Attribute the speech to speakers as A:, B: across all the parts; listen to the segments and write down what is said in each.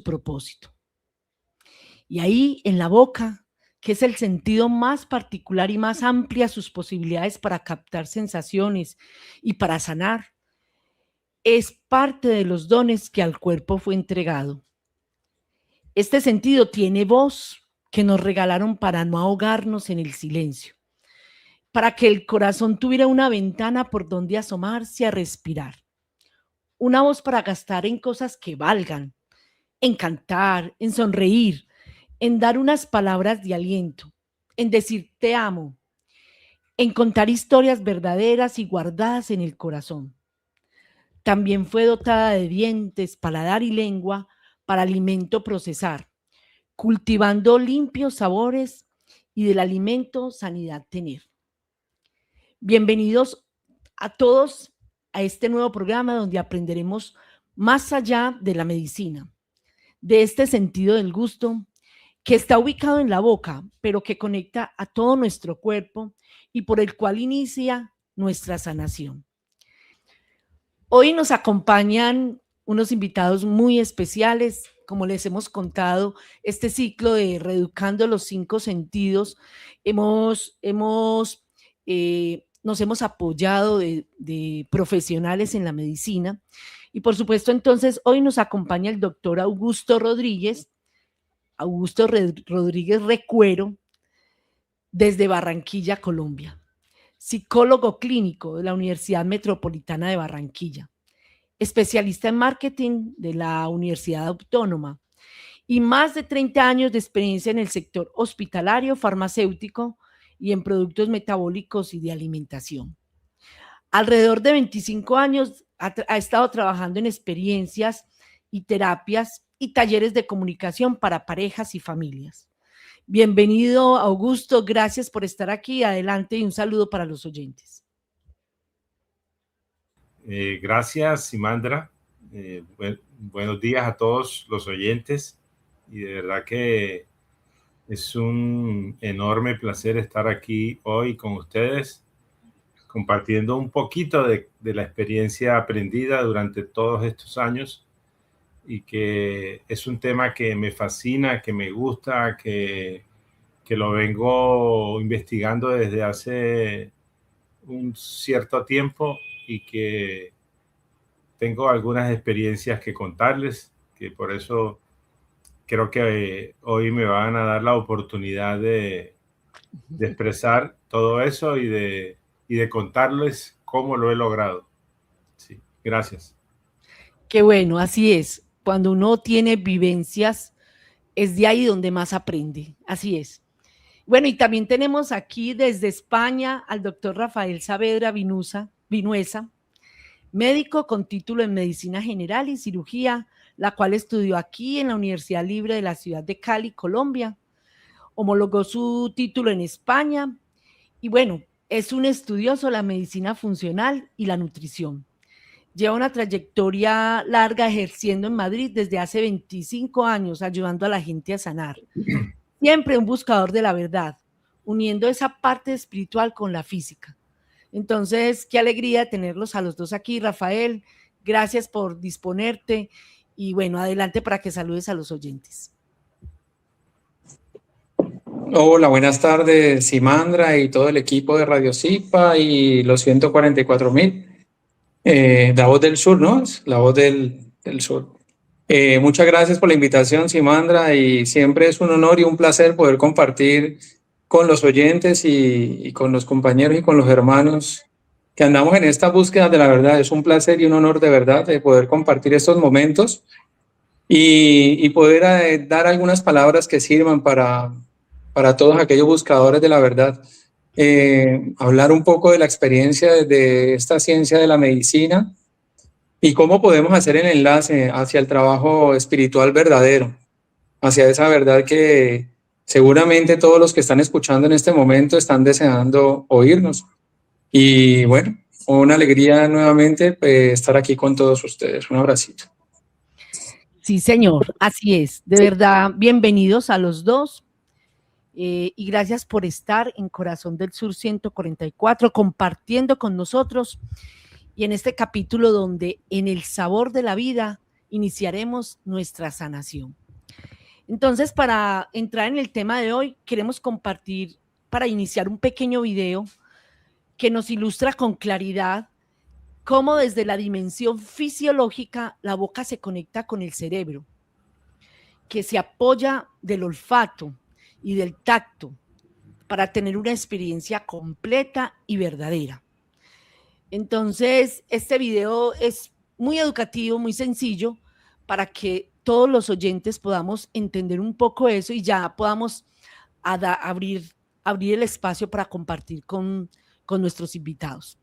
A: propósito. Y ahí en la boca, que es el sentido más particular y más amplia sus posibilidades para captar sensaciones y para sanar, es parte de los dones que al cuerpo fue entregado. Este sentido tiene voz que nos regalaron para no ahogarnos en el silencio, para que el corazón tuviera una ventana por donde asomarse a respirar, una voz para gastar en cosas que valgan, en cantar, en sonreír, en dar unas palabras de aliento, en decir te amo, en contar historias verdaderas y guardadas en el corazón. También fue dotada de dientes, paladar y lengua para alimento procesar, cultivando limpios sabores y del alimento sanidad tener. Bienvenidos a todos a este nuevo programa donde aprenderemos más allá de la medicina, de este sentido del gusto que está ubicado en la boca, pero que conecta a todo nuestro cuerpo y por el cual inicia nuestra sanación. Hoy nos acompañan unos invitados muy especiales. Como les hemos contado, este ciclo de Reeducando los 5 sentidos, nos hemos apoyado de profesionales en la medicina. Y por supuesto, entonces, hoy nos acompaña el doctor Augusto Rodríguez Recuero, desde Barranquilla, Colombia. Psicólogo clínico de la Universidad Metropolitana de Barranquilla, especialista en marketing de la Universidad Autónoma y más de 30 años de experiencia en el sector hospitalario, farmacéutico y en productos metabólicos y de alimentación. Alrededor de 25 años ha estado trabajando en experiencias y terapias y talleres de comunicación para parejas y familias. Bienvenido, Augusto, gracias por estar aquí. Adelante y un saludo para los oyentes.
B: Gracias, Simandra. Buenos días a todos los oyentes y de verdad que es un enorme placer estar aquí hoy con ustedes, compartiendo un poquito de la experiencia aprendida durante todos estos años y que es un tema que me fascina, que me gusta, que lo vengo investigando desde hace un cierto tiempo y que tengo algunas experiencias que contarles, que por eso creo que hoy me van a dar la oportunidad de expresar todo eso y de contarles cómo lo he logrado. Sí, gracias.
A: Qué bueno, así es. Cuando uno tiene vivencias, es de ahí donde más aprende. Así es. Bueno, y también tenemos aquí desde España al doctor Rafael Saavedra Vinuesa, médico con título en Medicina General y Cirugía, la cual estudió aquí en la Universidad Libre de la ciudad de Cali, Colombia. Homologó su título en España y bueno, es un estudioso de la medicina funcional y la nutrición. Lleva una trayectoria larga ejerciendo en Madrid desde hace 25 años, ayudando a la gente a sanar. Siempre un buscador de la verdad, uniendo esa parte espiritual con la física. Entonces, qué alegría tenerlos a los dos aquí. Rafael, gracias por disponerte y bueno, adelante para que saludes a los oyentes.
C: Hola, buenas tardes, Simandra y todo el equipo de Radio Zipa y los 144.000. La voz del sur, ¿no? Es la voz del sur. Muchas gracias por la invitación, Simandra, y siempre es un honor y un placer poder compartir con los oyentes y con los compañeros y con los hermanos que andamos en esta búsqueda de la verdad. Es un placer y un honor de verdad de poder compartir estos momentos y poder dar algunas palabras que sirvan para todos aquellos buscadores de la verdad. Hablar un poco de la experiencia de esta ciencia de la medicina y cómo podemos hacer el enlace hacia el trabajo espiritual verdadero, hacia esa verdad que seguramente todos los que están escuchando en este momento están deseando oírnos. Y bueno, una alegría nuevamente estar aquí con todos ustedes. Un abracito.
A: Sí, señor, así es. De verdad, bienvenidos a los dos. Y gracias por estar en Corazón del Sur 144, compartiendo con nosotros y en este capítulo donde en el sabor de la vida iniciaremos nuestra sanación. Entonces, para entrar en el tema de hoy, queremos compartir, para iniciar, un pequeño video que nos ilustra con claridad cómo desde la dimensión fisiológica la boca se conecta con el cerebro, que se apoya del olfato y del tacto para tener una experiencia completa y verdadera. Entonces, este video es muy educativo, muy sencillo, para que todos los oyentes podamos entender un poco eso y ya podamos abrir el espacio para compartir con nuestros invitados.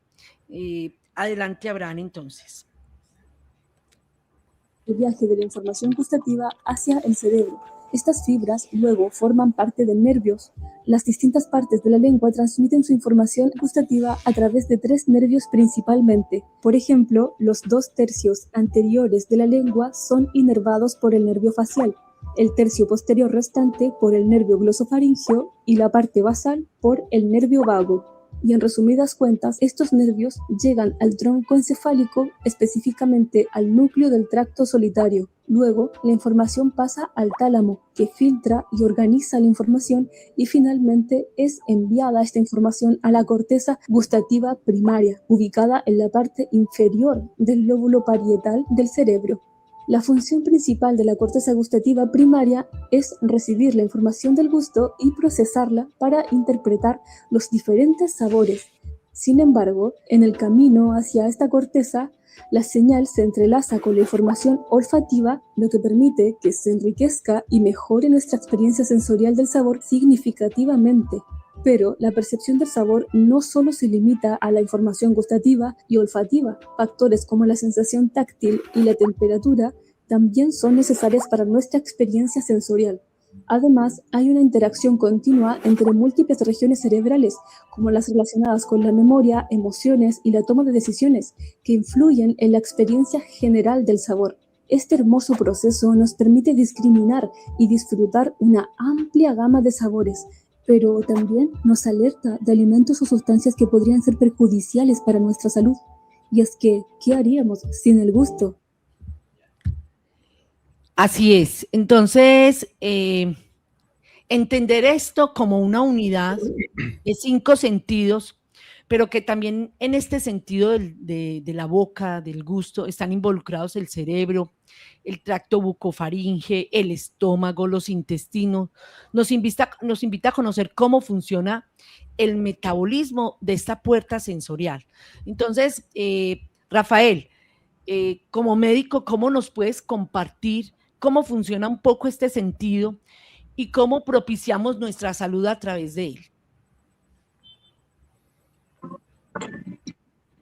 A: Adelante, Abraham, entonces.
D: El viaje de la información gustativa hacia el cerebro. Estas fibras luego forman parte de nervios. Las distintas partes de la lengua transmiten su información gustativa a través de 3 nervios principalmente. Por ejemplo, los 2 tercios anteriores de la lengua son inervados por el nervio facial, el tercio posterior restante por el nervio glosofaríngeo y la parte basal por el nervio vago. Y en resumidas cuentas, estos nervios llegan al tronco encefálico, específicamente al núcleo del tracto solitario. Luego, la información pasa al tálamo, que filtra y organiza la información, y finalmente es enviada esta información a la corteza gustativa primaria, ubicada en la parte inferior del lóbulo parietal del cerebro. La función principal de la corteza gustativa primaria es recibir la información del gusto y procesarla para interpretar los diferentes sabores. Sin embargo, en el camino hacia esta corteza, la señal se entrelaza con la información olfativa, lo que permite que se enriquezca y mejore nuestra experiencia sensorial del sabor significativamente. Pero la percepción del sabor no solo se limita a la información gustativa y olfativa. Factores como la sensación táctil y la temperatura también son necesarias para nuestra experiencia sensorial. Además, hay una interacción continua entre múltiples regiones cerebrales, como las relacionadas con la memoria, emociones y la toma de decisiones, que influyen en la experiencia general del sabor. Este hermoso proceso nos permite discriminar y disfrutar una amplia gama de sabores, pero también nos alerta de alimentos o sustancias que podrían ser perjudiciales para nuestra salud. Y es que, ¿qué haríamos sin el gusto?
A: Así es. Entonces, entender esto como una unidad de 5 sentidos, pero que también en este sentido de la boca, del gusto, están involucrados el cerebro, el tracto bucofaringe, el estómago, los intestinos. Nos invita a conocer cómo funciona el metabolismo de esta puerta sensorial. Entonces, Rafael, como médico, ¿cómo nos puedes compartir cómo funciona un poco este sentido y cómo propiciamos nuestra salud a través de él?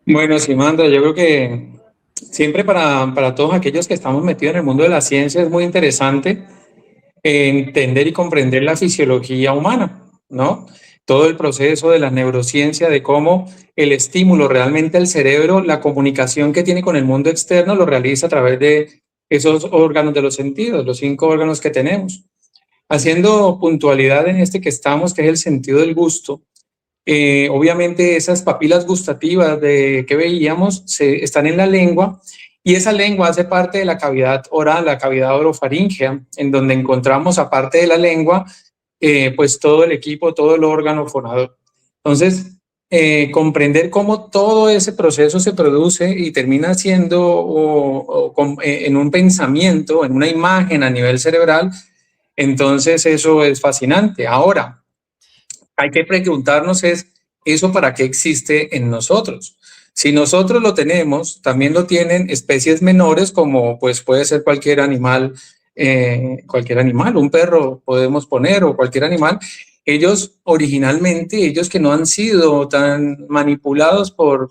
C: Bueno, Simandra, yo creo que siempre para todos aquellos que estamos metidos en el mundo de la ciencia es muy interesante entender y comprender la fisiología humana, ¿no? Todo el proceso de la neurociencia, de cómo el estímulo realmente al cerebro, la comunicación que tiene con el mundo externo, lo realiza a través de esos órganos de los sentidos, los 5 órganos que tenemos. Haciendo puntualidad en este que estamos, que es el sentido del gusto, obviamente esas papilas gustativas que veíamos están en la lengua, y esa lengua hace parte de la cavidad oral, la cavidad orofaríngea, en donde encontramos, aparte de la lengua, pues todo el equipo, todo el órgano fonador. Entonces, comprender cómo todo ese proceso se produce y termina siendo en un pensamiento, en una imagen a nivel cerebral, entonces eso es fascinante. Ahora, hay que preguntarnos ¿eso para qué existe en nosotros? Si nosotros lo tenemos, también lo tienen especies menores, como pues puede ser cualquier animal, un perro podemos poner, o cualquier animal. Ellos originalmente, ellos que no han sido tan manipulados por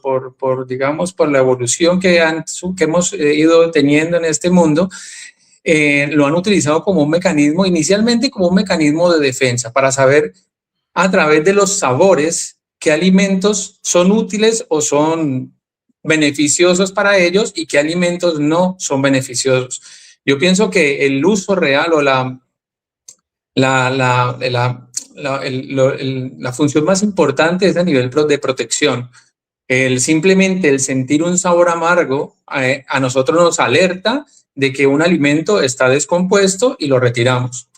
C: la evolución que hemos ido teniendo en este mundo, lo han utilizado como un mecanismo, inicialmente como un mecanismo de defensa, para saber a través de los sabores qué alimentos son útiles o son beneficiosos para ellos y qué alimentos no son beneficiosos. Yo pienso que el uso real o la función más importante es a nivel de protección. Simplemente el sentir un sabor amargo a nosotros nos alerta de que un alimento está descompuesto y lo retiramos.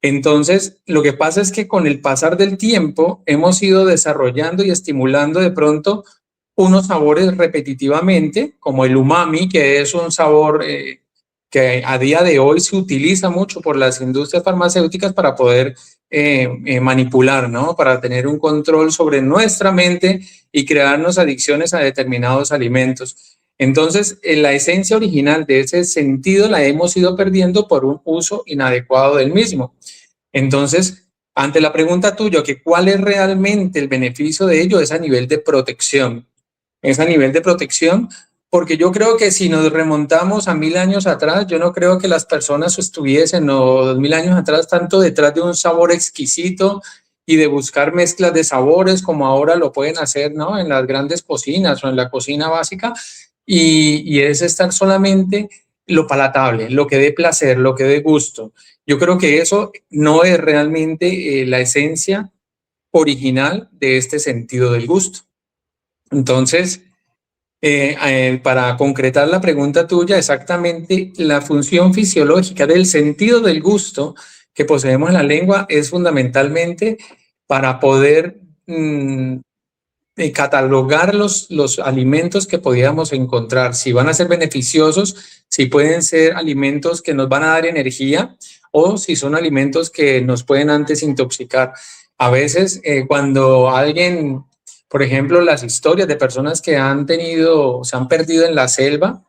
C: Entonces, lo que pasa es que con el pasar del tiempo hemos ido desarrollando y estimulando de pronto unos sabores repetitivamente, como el umami, que es un sabor que a día de hoy se utiliza mucho por las industrias farmacéuticas para poder manipular, ¿no? Para tener un control sobre nuestra mente y crearnos adicciones a determinados alimentos. Entonces, la esencia original de ese sentido la hemos ido perdiendo por un uso inadecuado del mismo. Entonces, ante la pregunta tuya, que cuál es realmente el beneficio de ello, es a nivel de protección. Es a nivel de protección, porque yo creo que si nos remontamos a 1000 años atrás, yo no creo que las personas estuviesen, o 2000 años atrás, tanto detrás de un sabor exquisito y de buscar mezclas de sabores como ahora lo pueden hacer, ¿no? En las grandes cocinas o en la cocina básica, y es estar solamente lo palatable, lo que dé placer, lo que dé gusto. Yo creo que eso no es realmente la esencia original de este sentido del gusto. Entonces, para concretar la pregunta tuya, exactamente la función fisiológica del sentido del gusto que poseemos en la lengua es fundamentalmente para poder catalogar los alimentos que podíamos encontrar, si van a ser beneficiosos, si pueden ser alimentos que nos van a dar energía o si son alimentos que nos pueden antes intoxicar. A veces cuando alguien, por ejemplo, las historias de personas que se han perdido en la selva,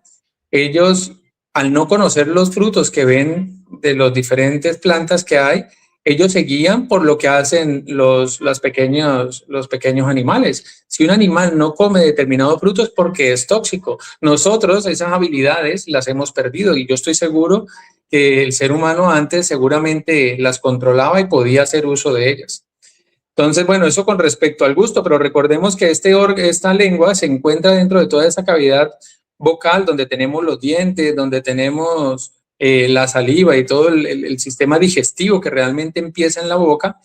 C: ellos al no conocer los frutos que ven de las diferentes plantas que hay, ellos se guían por lo que hacen los pequeños animales. Si un animal no come determinados frutos es porque es tóxico. Nosotros esas habilidades las hemos perdido y yo estoy seguro que el ser humano antes seguramente las controlaba y podía hacer uso de ellas. Entonces, bueno, eso con respecto al gusto, pero recordemos que esta lengua se encuentra dentro de toda esa cavidad vocal donde tenemos los dientes, donde tenemos la saliva y todo el sistema digestivo que realmente empieza en la boca.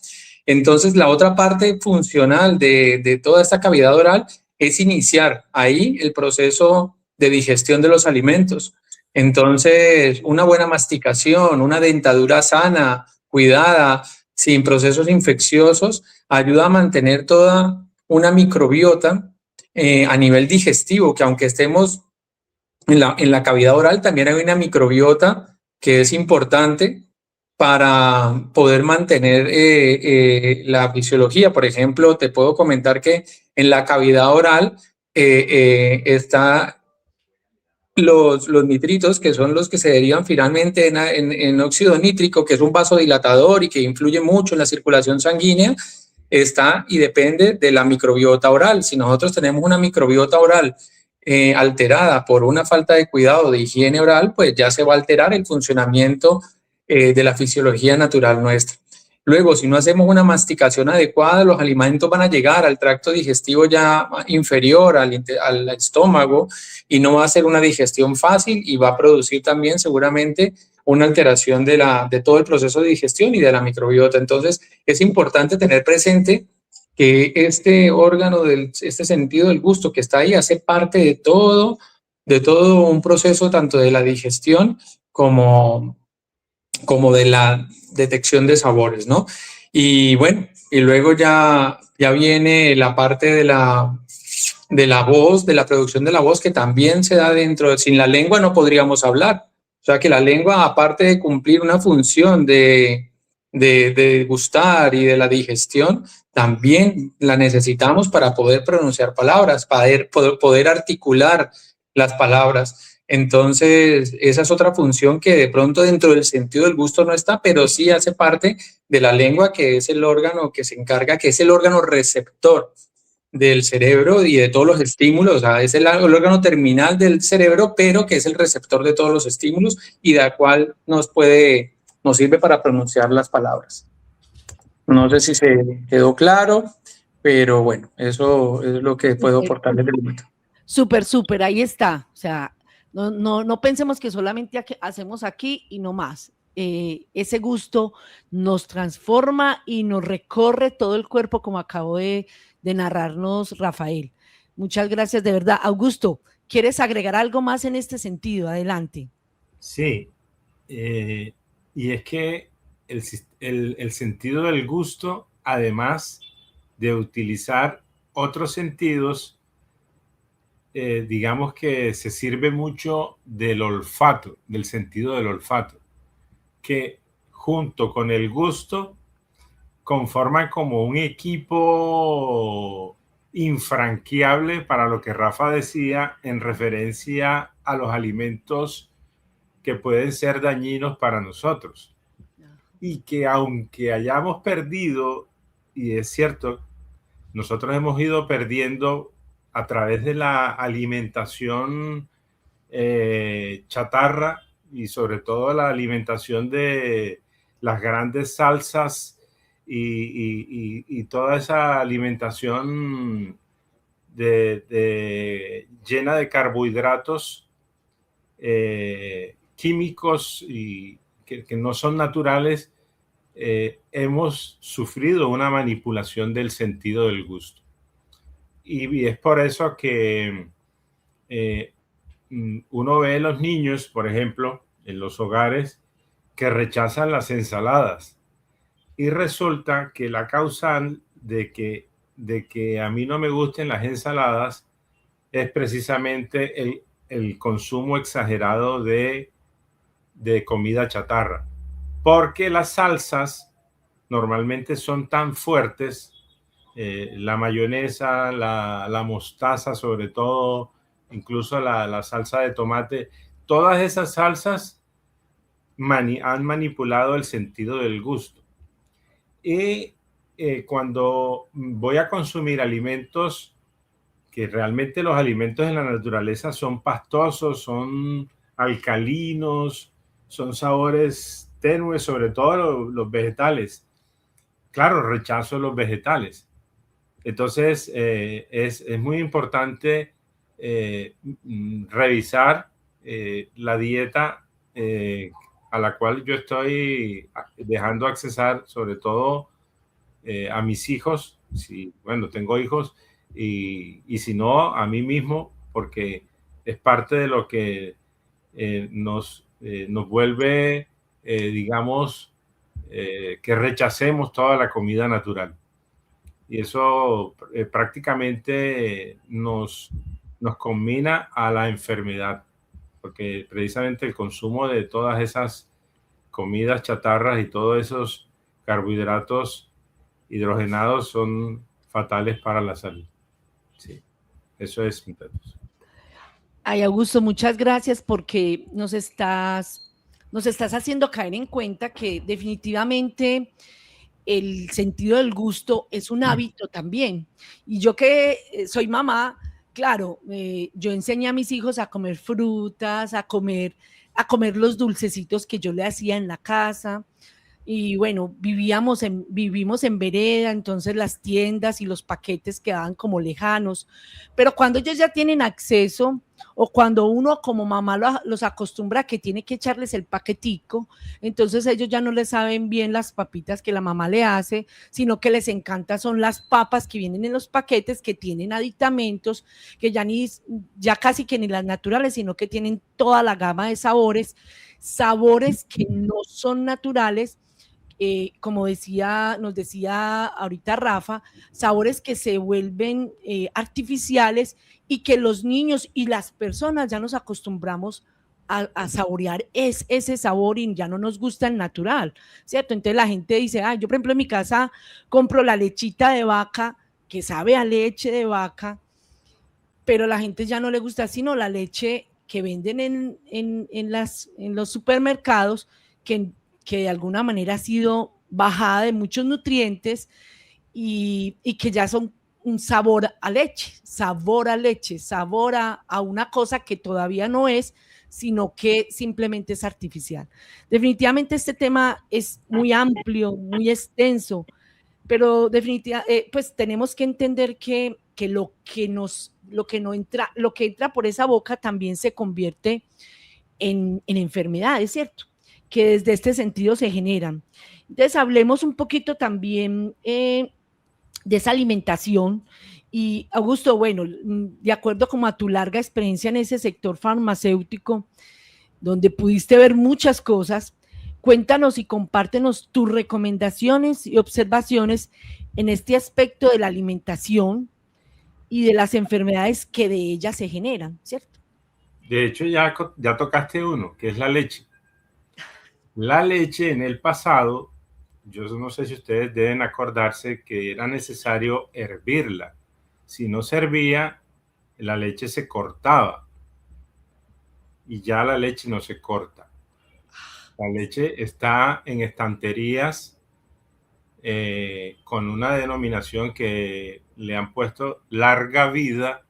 C: Entonces, la otra parte funcional de toda esta cavidad oral es iniciar ahí el proceso de digestión de los alimentos. Entonces, una buena masticación, una dentadura sana, cuidada, sin procesos infecciosos, ayuda a mantener toda una microbiota a nivel digestivo, que aunque estemos en la cavidad oral, también hay una microbiota que es importante para poder mantener la fisiología. Por ejemplo, te puedo comentar que en la cavidad oral está los nitritos, que son los que se derivan finalmente en óxido nítrico, que es un vasodilatador y que influye mucho en la circulación sanguínea, está y depende de la microbiota oral. Si nosotros tenemos una microbiota oral alterada por una falta de cuidado de higiene oral, pues ya se va a alterar el funcionamiento de la fisiología natural nuestra. Luego, si no hacemos una masticación adecuada, los alimentos van a llegar al tracto digestivo ya inferior, al estómago, y no va a ser una digestión fácil y va a producir también seguramente una alteración de todo el proceso de digestión y de la microbiota. Entonces, es importante tener presente que este órgano, este sentido del gusto que está ahí, hace parte de todo un proceso tanto de la digestión como de la detección de sabores, ¿no? Y bueno, y luego ya viene la parte de la voz, de la producción de la voz, que también se da dentro. Sin la lengua no podríamos hablar. O sea que la lengua, aparte de cumplir una función de gustar y de la digestión, también la necesitamos para poder pronunciar palabras, para poder articular las palabras. Entonces, esa es otra función que de pronto dentro del sentido del gusto no está, pero sí hace parte de la lengua, que es el órgano que se encarga, que es el órgano receptor del cerebro y de todos los estímulos. O sea, es el órgano terminal del cerebro, pero que es el receptor de todos los estímulos y de la cual nos sirve para pronunciar las palabras. No sé si se quedó claro, pero bueno, eso es lo que puedo aportar desde el momento.
A: Súper, ahí está. O sea, no pensemos que solamente hacemos aquí y no más. Ese gusto nos transforma y nos recorre todo el cuerpo, como acabó de narrarnos Rafael. Muchas gracias, de verdad. Augusto, ¿quieres agregar algo más en este sentido? Adelante.
B: Sí, y es que el sentido del gusto, además de utilizar otros sentidos, digamos que se sirve mucho del olfato, del sentido del olfato, que junto con el gusto conforman como un equipo infranqueable para lo que Rafa decía en referencia a los alimentos que pueden ser dañinos para nosotros. Y que aunque hayamos perdido, y es cierto, nosotros hemos ido perdiendo a través de la alimentación chatarra y sobre todo la alimentación de las grandes salsas y toda esa alimentación llena de carbohidratos químicos y que no son naturales, hemos sufrido una manipulación del sentido del gusto. Y es por eso que uno ve a los niños, por ejemplo, en los hogares, que rechazan las ensaladas. Y resulta que la causal de que a mí no me gusten las ensaladas es precisamente el consumo exagerado de comida chatarra. Porque las salsas normalmente son tan fuertes, la mayonesa, la mostaza sobre todo, incluso la salsa de tomate, todas esas salsas han manipulado el sentido del gusto. Y cuando voy a consumir alimentos, que realmente los alimentos en la naturaleza son pastosos, son alcalinos, son sabores tenues, sobre todo los vegetales. Claro, rechazo los vegetales. Entonces, es muy importante revisar la dieta a la cual yo estoy dejando accesar, sobre todo a mis hijos, si, bueno, tengo hijos, y si no, a mí mismo, porque es parte de lo que nos vuelve, digamos, que rechacemos toda la comida natural. Y eso prácticamente nos combina a la enfermedad, porque precisamente el consumo de todas esas comidas chatarras y todos esos carbohidratos hidrogenados son fatales para la salud. Sí, eso es.
A: Ay, Augusto, muchas gracias porque nos estás haciendo caer en cuenta que definitivamente el sentido del gusto es un hábito también. Y yo que soy mamá, claro, yo enseñé a mis hijos a comer frutas, a comer los dulcecitos que yo le hacía en la casa. Y bueno, vivimos en vereda, entonces las tiendas y los paquetes quedaban como lejanos. Pero cuando ellos ya tienen acceso, o cuando uno como mamá los acostumbra a que tiene que echarles el paquetico, entonces ellos ya no les saben bien las papitas que la mamá le hace, sino que les encanta son las papas que vienen en los paquetes, que tienen aditamentos, que ya casi que ni las naturales, sino que tienen toda la gama de sabores que no son naturales. Como nos decía ahorita Rafa, sabores que se vuelven artificiales y que los niños y las personas ya nos acostumbramos a saborear ese sabor y ya no nos gusta el natural, ¿cierto? Entonces la gente dice, yo por ejemplo en mi casa compro la lechita de vaca que sabe a leche de vaca, pero la gente ya no le gusta sino la leche que venden en los supermercados, que de alguna manera ha sido bajada de muchos nutrientes y que ya son un sabor a leche, sabor a una cosa que todavía no es, sino que simplemente es artificial. Definitivamente este tema es muy amplio, muy extenso, pero definitivamente pues tenemos que entender que lo que entra por esa boca también se convierte en enfermedades, ¿cierto? Que desde este sentido se generan. Entonces, hablemos un poquito también de esa alimentación. Y Augusto, bueno, de acuerdo como a tu larga experiencia en ese sector farmacéutico, donde pudiste ver muchas cosas. Cuéntanos y compártenos tus recomendaciones y observaciones en este aspecto de la alimentación y de las enfermedades que de ella se generan, ¿cierto?
B: De hecho, ya tocaste uno, que es la leche. La leche en el pasado, yo no sé si ustedes deben acordarse que era necesario hervirla. Si no se hervía, la leche se cortaba. Y ya la leche no se corta. La leche está en estanterías con una denominación que le han puesto larga vida,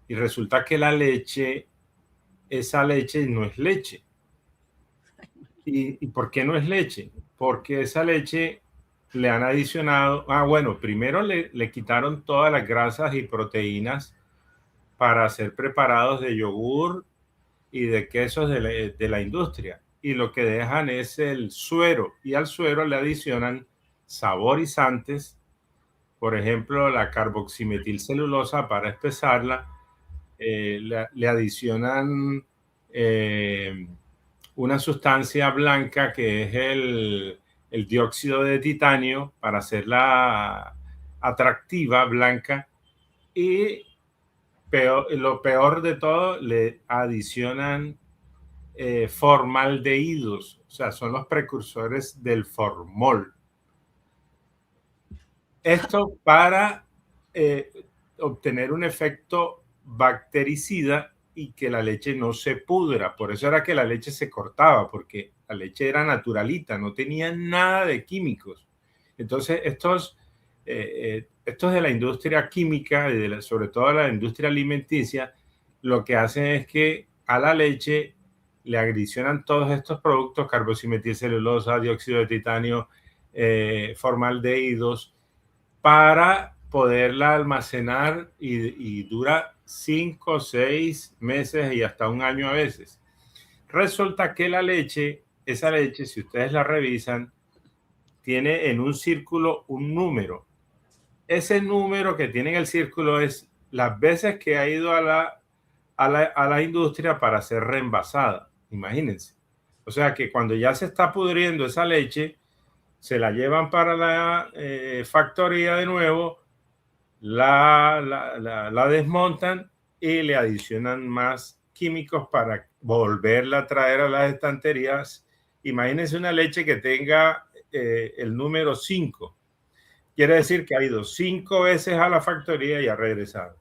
B: y resulta que la leche, esa leche no es leche. ¿Y por qué no es leche? Porque esa leche le han adicionado, bueno, primero le quitaron todas las grasas y proteínas para hacer preparados de yogur y de quesos de la industria. Y lo que dejan es el suero, y al suero le adicionan saborizantes, por ejemplo, la carboximetilcelulosa para espesarla, le adicionan una sustancia blanca que es el dióxido de titanio para hacerla atractiva, blanca, y lo peor de todo, le adicionan formaldehídos, o sea, son los precursores del formol. Esto para obtener un efecto bactericida y que la leche no se pudra. Por eso era que la leche se cortaba, porque la leche era naturalita, no tenía nada de químicos. Entonces, estos de la industria química, y sobre todo la industria alimenticia, lo que hacen es que a la leche le adicionan todos estos productos: carboximetilcelulosa, dióxido de titanio, formaldehídos, para poderla almacenar, y dura 5, 6 meses y hasta un año a veces. Resulta que esa leche, si ustedes la revisan, tiene en un círculo un número. Ese número que tiene en el círculo es las veces que ha ido a la industria para ser reenvasada. Imagínense. O sea que cuando ya se está pudriendo esa leche, se la llevan para la factoría de nuevo, la desmontan y le adicionan más químicos para volverla a traer a las estanterías. Imagínense una leche que tenga el número 5. Quiere decir que ha ido 5 veces a la factoría y ha regresado.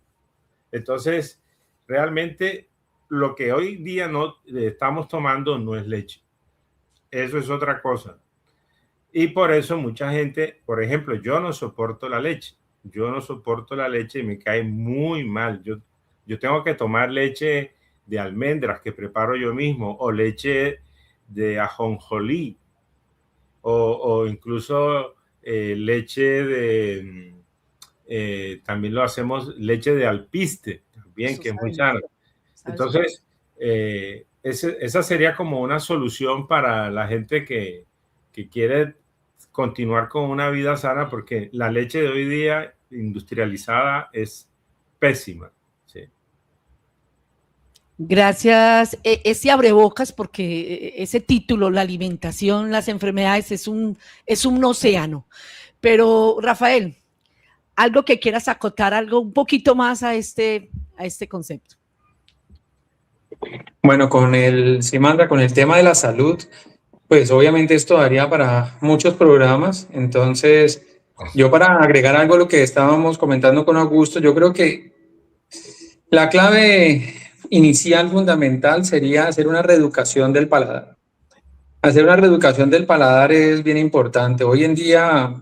B: Entonces, realmente lo que hoy día no estamos tomando no es leche. Eso es otra cosa. Y por eso mucha gente, por ejemplo, yo no soporto la leche. Yo no soporto la leche y me cae muy mal. Yo tengo que tomar leche de almendras que preparo yo mismo, o leche de ajonjolí, o incluso leche de... también lo hacemos, leche de alpiste, también, que es muy sana. Entonces, esa sería como una solución para la gente que quiere continuar con una vida sana, porque la leche de hoy día industrializada es pésima. Sí.
A: Gracias. Ese abrebocas, porque ese título, la alimentación, las enfermedades, es un océano. Pero, Rafael, algo que quieras acotar, algo un poquito más a este concepto.
C: Bueno, con el tema de la salud, pues obviamente esto daría para muchos programas. Entonces, yo, para agregar algo a lo que estábamos comentando con Augusto, yo creo que la clave inicial, fundamental, sería hacer una reeducación del paladar. Hacer una reeducación del paladar es bien importante. Hoy en día,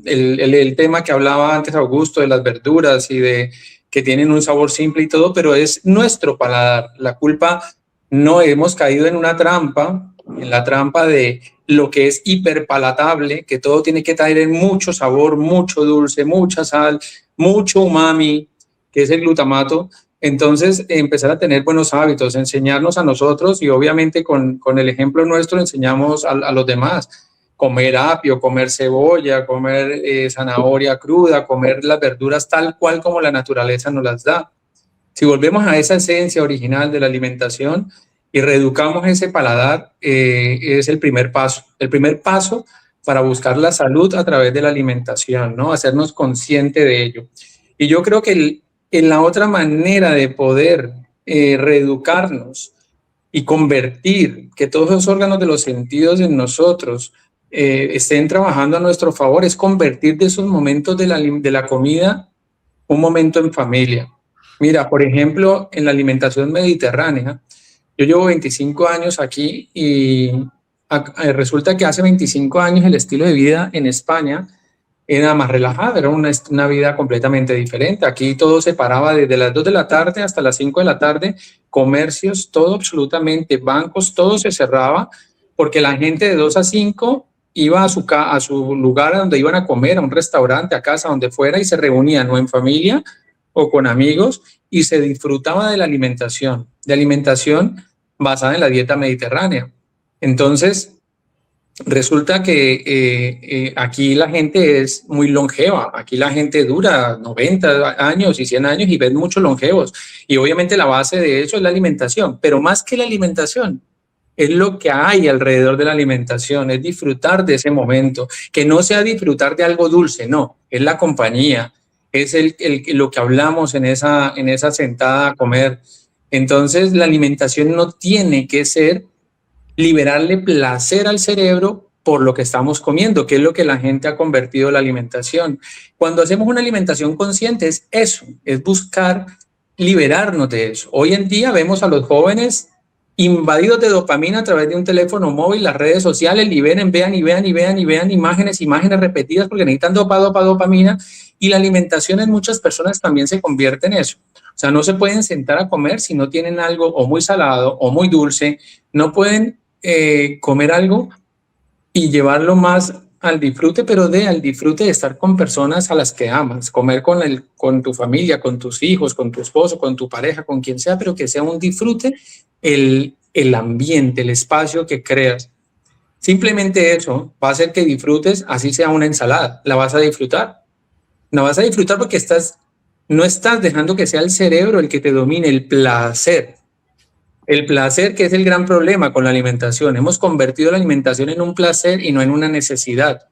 C: el tema que hablaba antes Augusto de las verduras y de que tienen un sabor simple y todo, pero es nuestro paladar. La culpa, no hemos caído en una trampa, en la trampa de lo que es hiperpalatable, que todo tiene que traer mucho sabor, mucho dulce, mucha sal, mucho umami, que es el glutamato. Entonces, empezar a tener buenos hábitos, enseñarnos a nosotros, y obviamente con el ejemplo nuestro enseñamos a los demás. Comer apio, comer cebolla, comer zanahoria cruda, comer las verduras tal cual como la naturaleza nos las da. Si volvemos a esa esencia original de la alimentación, y reeducamos ese paladar, es el primer paso. El primer paso para buscar la salud a través de la alimentación, ¿no? Hacernos consciente de ello. Y yo creo que en la otra manera de poder reeducarnos y convertir que todos los órganos de los sentidos en nosotros estén trabajando a nuestro favor, es convertir de esos momentos de la comida un momento en familia. Mira, por ejemplo, en la alimentación mediterránea, yo llevo 25 años aquí y resulta que hace 25 años el estilo de vida en España era más relajado, era una vida completamente diferente. Aquí todo se paraba desde las 2 de la tarde hasta las 5 de la tarde, comercios, todo absolutamente, bancos, todo se cerraba porque la gente de 2 a 5 iba a su lugar a donde iban a comer, a un restaurante, a casa, donde fuera, y se reunían o en familia o con amigos y se disfrutaba de alimentación basada en la dieta mediterránea. Entonces, resulta que aquí la gente es muy longeva, aquí la gente dura 90 años y 100 años y ven muchos longevos. Y obviamente la base de eso es la alimentación, pero más que la alimentación, es lo que hay alrededor de la alimentación, es disfrutar de ese momento, que no sea disfrutar de algo dulce, no, es la compañía, es lo que hablamos en esa sentada a comer. Entonces, la alimentación no tiene que ser liberarle placer al cerebro por lo que estamos comiendo, que es lo que la gente ha convertido la alimentación. Cuando hacemos una alimentación consciente es eso, es buscar liberarnos de eso. Hoy en día vemos a los jóvenes invadidos de dopamina a través de un teléfono móvil, las redes sociales, y vean imágenes repetidas porque necesitan dopamina, y la alimentación en muchas personas también se convierte en eso. O sea, no se pueden sentar a comer si no tienen algo o muy salado o muy dulce, no pueden comer algo y llevarlo más al disfrute, pero al disfrute de estar con personas a las que amas, comer con tu familia, con tus hijos, con tu esposo, con tu pareja, con quien sea, pero que sea un disfrute el ambiente, el espacio que creas. Simplemente eso va a hacer que disfrutes, así sea una ensalada, la vas a disfrutar. La vas a disfrutar porque no estás dejando que sea el cerebro el que te domine, el placer. El placer, que es el gran problema con la alimentación. Hemos convertido la alimentación en un placer y no en una necesidad.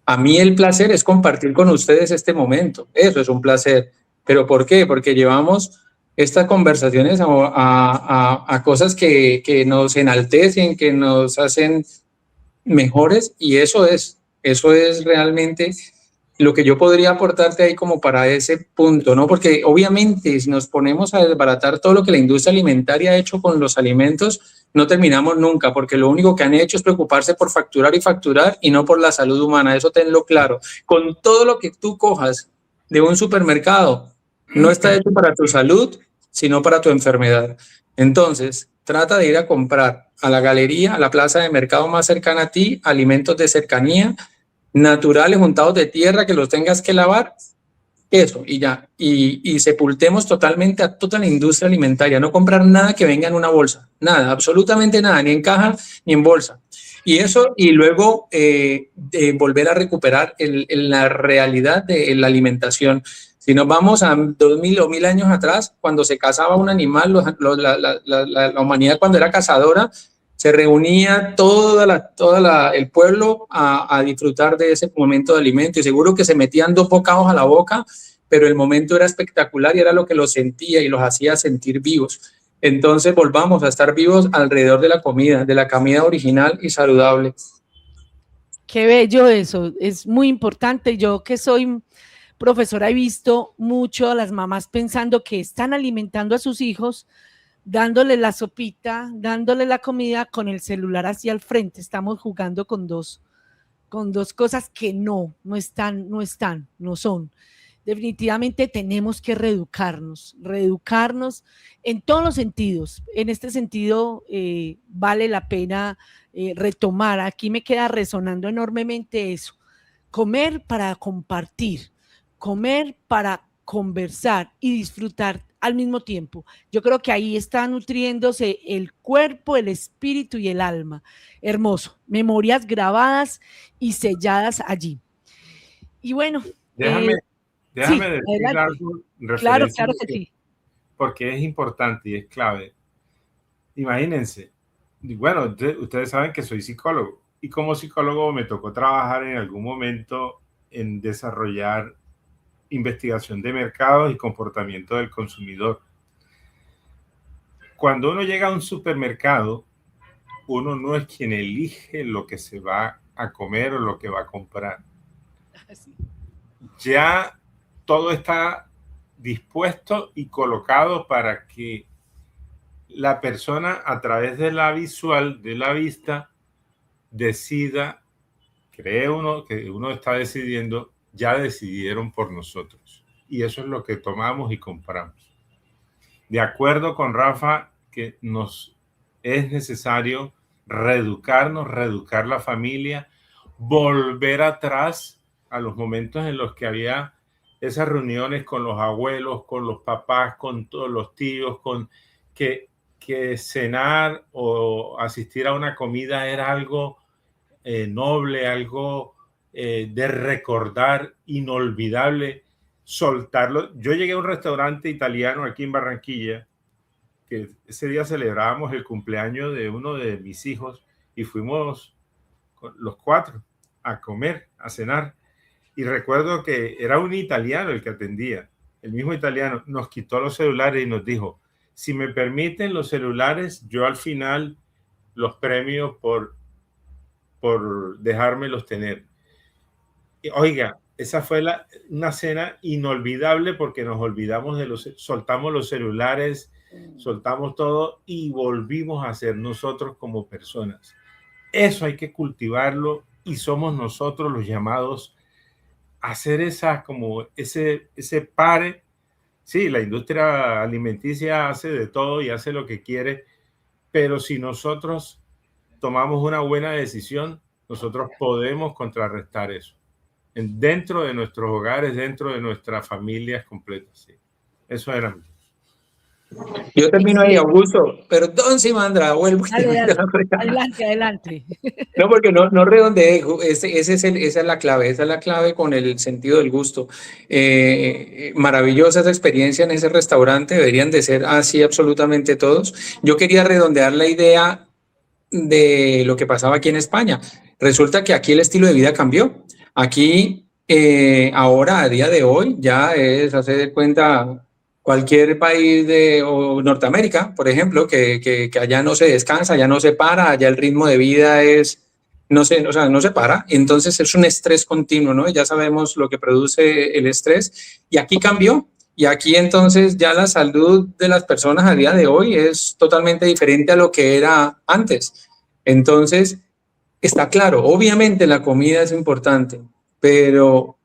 C: A mí el placer es compartir con ustedes este momento. Eso es un placer. ¿Pero por qué? Porque llevamos estas conversaciones a cosas que nos enaltecen, que nos hacen mejores, y eso es realmente lo que yo podría aportarte ahí como para ese punto, ¿no? Porque obviamente si nos ponemos a desbaratar todo lo que la industria alimentaria ha hecho con los alimentos, no terminamos nunca, porque lo único que han hecho es preocuparse por facturar y no por la salud humana. Eso tenlo claro. Con todo lo que tú cojas de un supermercado, no está hecho para tu salud, sino para tu enfermedad. Entonces, trata de ir a comprar a la galería, a la plaza de mercado más cercana a ti, alimentos de cercanía, naturales, untados de tierra, que los tengas que lavar, eso, y ya, y sepultemos totalmente a toda la industria alimentaria, no comprar nada que venga en una bolsa, nada, absolutamente nada, ni en caja, ni en bolsa. Y eso, y luego volver a recuperar la realidad de la alimentación. Si nos vamos a 2000 o 1000 años atrás, cuando se cazaba un animal, la humanidad cuando era cazadora, se reunía todo el pueblo a disfrutar de ese momento de alimento, y seguro que se metían 2 bocados a la boca, pero el momento era espectacular y era lo que los sentía y los hacía sentir vivos. Entonces volvamos a estar vivos alrededor de la comida original y saludable.
A: Qué bello eso, es muy importante. Yo que soy profesora he visto mucho a las mamás pensando que están alimentando a sus hijos, dándole la sopita, dándole la comida con el celular hacia el frente. Estamos jugando con dos cosas que no son. Definitivamente tenemos que reeducarnos en todos los sentidos. En este sentido, vale la pena retomar. Aquí me queda resonando enormemente eso. Comer para compartir, comer para conversar y disfrutar al mismo tiempo. Yo creo que ahí está nutriéndose el cuerpo, el espíritu y el alma. Hermoso. Memorias grabadas y selladas allí. Y bueno.
B: Déjame
A: sí,
B: decir algo
A: claro que sí.
B: Porque es importante y es clave. Imagínense. Y bueno, ustedes saben que soy psicólogo y como psicólogo me tocó trabajar en algún momento en desarrollar investigación de mercados y comportamiento del consumidor. Cuando uno llega a un supermercado, uno no es quien elige lo que se va a comer o lo que va a comprar. Ya todo está dispuesto y colocado para que la persona, a través de la visual, de la vista, decida, cree uno que uno está decidiendo, ya decidieron por nosotros. Y eso es lo que tomamos y compramos. De acuerdo con Rafa, que nos es necesario reeducarnos, reeducar la familia, volver atrás a los momentos en los que había esas reuniones con los abuelos, con los papás, con todos los tíos, con que cenar o asistir a una comida era algo noble, algo de recordar, inolvidable, soltarlo. Yo llegué a un restaurante italiano aquí en Barranquilla, que ese día celebrábamos el cumpleaños de uno de mis hijos y fuimos los 4 a comer, a cenar. Y recuerdo que era un italiano el que atendía, el mismo italiano, nos quitó los celulares y nos dijo, si me permiten los celulares, yo al final los premio por dejármelos tener. Y, oiga, esa fue una cena inolvidable porque nos olvidamos soltamos los celulares, soltamos todo y volvimos a ser nosotros como personas. Eso hay que cultivarlo y somos nosotros los llamados a hacer ese pare. Sí, la industria alimenticia hace de todo y hace lo que quiere, pero si nosotros tomamos una buena decisión, nosotros podemos contrarrestar eso dentro de nuestros hogares, dentro de nuestras familias completas. Sí. Eso era.
C: Yo termino ahí, Augusto. Perdón, Simandra, vuelvo.
A: Adelante.
C: No, porque no redondeé. Esa es la clave con el sentido del gusto. Maravillosa esa experiencia en ese restaurante, deberían de ser así absolutamente todos. Yo quería redondear la idea de lo que pasaba aquí en España. Resulta que aquí el estilo de vida cambió. Aquí, ahora, a día de hoy, ya es, hacer de cuenta, cualquier país o Norteamérica, por ejemplo, que allá no se descansa, allá no se para, allá el ritmo de vida no se para. Entonces es un estrés continuo, ¿no? Ya sabemos lo que produce el estrés. Y aquí cambió. Y aquí entonces ya la salud de las personas a día de hoy es totalmente diferente a lo que era antes. Entonces, está claro, obviamente la comida es importante, pero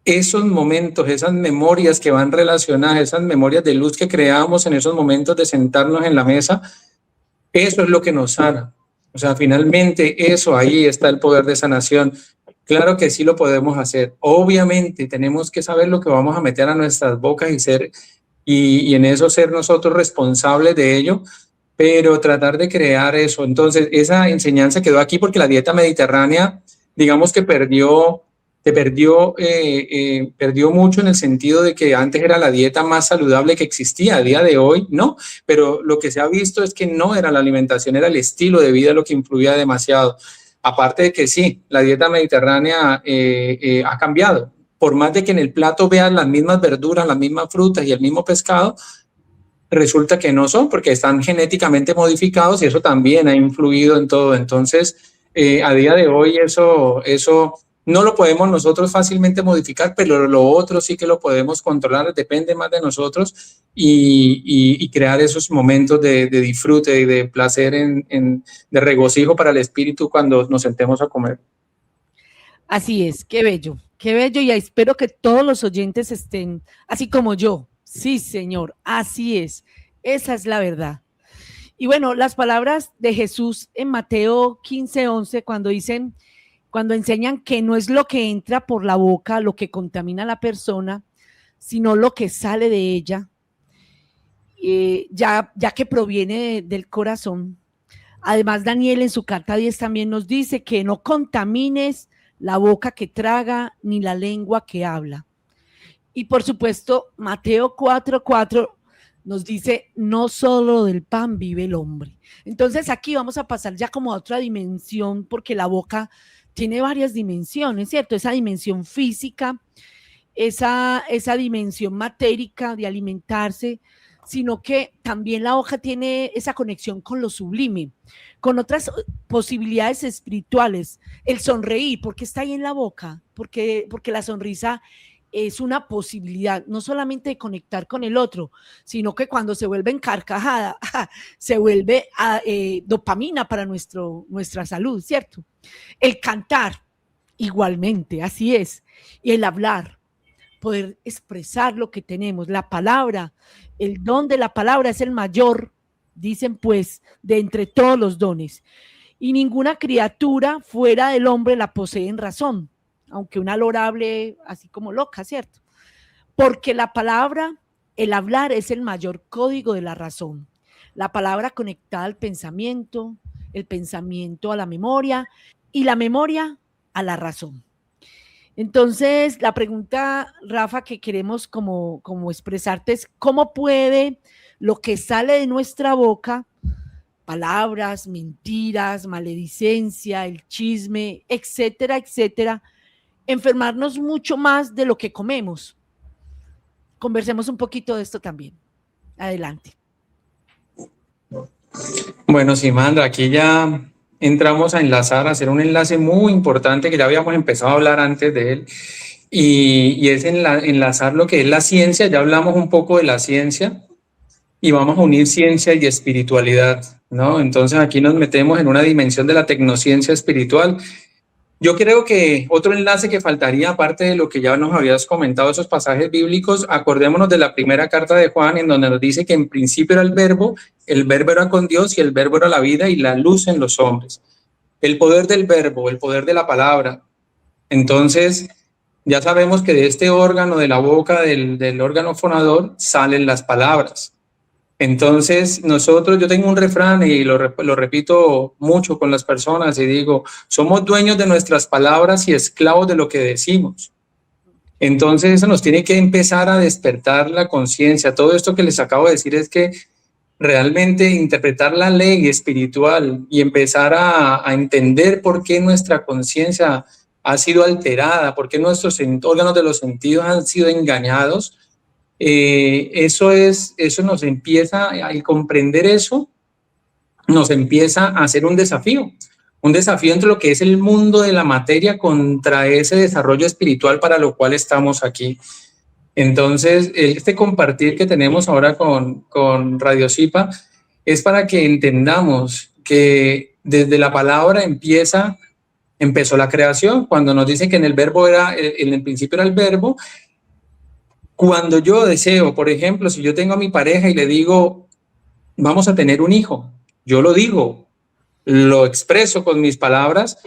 C: esos momentos, esas memorias que van relacionadas, esas memorias de luz que creamos en esos momentos de sentarnos en la mesa, eso es lo que nos sana. O sea, finalmente eso, ahí está el poder de sanación. Claro que sí lo podemos hacer. Obviamente tenemos que saber lo que vamos a meter a nuestras bocas y en eso ser nosotros responsables de ello, pero tratar de crear eso. Entonces, esa enseñanza quedó aquí porque la dieta mediterránea, digamos que perdió mucho en el sentido de que antes era la dieta más saludable que existía, a día de hoy no, pero lo que se ha visto es que no era la alimentación, era el estilo de vida lo que influía demasiado. Aparte de que sí, la dieta mediterránea ha cambiado. Por más de que en el plato vean las mismas verduras, las mismas frutas y el mismo pescado, resulta que no son porque están genéticamente modificados y eso también ha influido en todo. Entonces, a día de hoy eso no lo podemos nosotros fácilmente modificar, pero lo otro sí que lo podemos controlar, depende más de nosotros y crear esos momentos de disfrute y de placer, de regocijo para el espíritu cuando nos sentemos a comer.
A: Así es, qué bello y espero que todos los oyentes estén así como yo. Sí, Señor, así es, esa es la verdad. Y bueno, las palabras de Jesús en Mateo 15:11, cuando enseñan que no es lo que entra por la boca lo que contamina a la persona, sino lo que sale de ella, ya que proviene del corazón. Además, Daniel en su carta 10 también nos dice que no contamines la boca que traga ni la lengua que habla. Y por supuesto, Mateo 4:4 nos dice, no solo del pan vive el hombre. Entonces aquí vamos a pasar ya como a otra dimensión, porque la boca tiene varias dimensiones, ¿cierto? Esa dimensión física, esa dimensión matérica de alimentarse, sino que también la boca tiene esa conexión con lo sublime, con otras posibilidades espirituales. El sonreír, ¿por qué está ahí en la boca? Porque la sonrisa es una posibilidad, no solamente de conectar con el otro, sino que cuando se vuelve en carcajada, se vuelve dopamina para nuestra salud, ¿cierto? El cantar, igualmente, así es. Y el hablar, poder expresar lo que tenemos, la palabra, el don de la palabra es el mayor, dicen pues, de entre todos los dones. Y ninguna criatura fuera del hombre la posee en razón, aunque una lora hable así como loca, ¿cierto? Porque la palabra, el hablar es el mayor código de la razón. La palabra conectada al pensamiento, el pensamiento a la memoria y la memoria a la razón. Entonces, la pregunta, Rafa, que queremos como expresarte es, ¿cómo puede lo que sale de nuestra boca, palabras, mentiras, maledicencia, el chisme, etcétera, etcétera, enfermarnos mucho más de lo que comemos? Conversemos un poquito de esto también. Adelante.
C: Bueno, Simandra, aquí ya entramos a enlazar, a hacer un enlace muy importante que ya habíamos empezado a hablar antes de él, y es enlazar lo que es la ciencia. Ya hablamos un poco de la ciencia y vamos a unir ciencia y espiritualidad, ¿no? Entonces aquí nos metemos en una dimensión de la tecnociencia espiritual. Yo creo que otro enlace que faltaría, aparte de lo que ya nos habías comentado, esos pasajes bíblicos, acordémonos de la primera carta de Juan, en donde nos dice que en principio era el verbo era con Dios y el verbo era la vida y la luz en los hombres. El poder del verbo, el poder de la palabra. Entonces, ya sabemos que de este órgano, de la boca, del órgano fonador, salen las palabras. Entonces, yo tengo un refrán y lo repito mucho con las personas y digo, somos dueños de nuestras palabras y esclavos de lo que decimos. Entonces, eso nos tiene que empezar a despertar la conciencia. Todo esto que les acabo de decir es que realmente interpretar la ley espiritual y empezar a entender por qué nuestra conciencia ha sido alterada, por qué nuestros órganos de los sentidos han sido engañados. Eso nos empieza, al comprender eso, nos empieza a hacer un desafío entre lo que es el mundo de la materia contra ese desarrollo espiritual para lo cual estamos aquí. Entonces, este compartir que tenemos ahora con Radio Zipa es para que entendamos que desde la palabra empezó la creación. Cuando nos dicen que en el principio era el verbo. Cuando yo deseo, por ejemplo, si yo tengo a mi pareja y le digo, vamos a tener un hijo, yo lo digo, lo expreso con mis palabras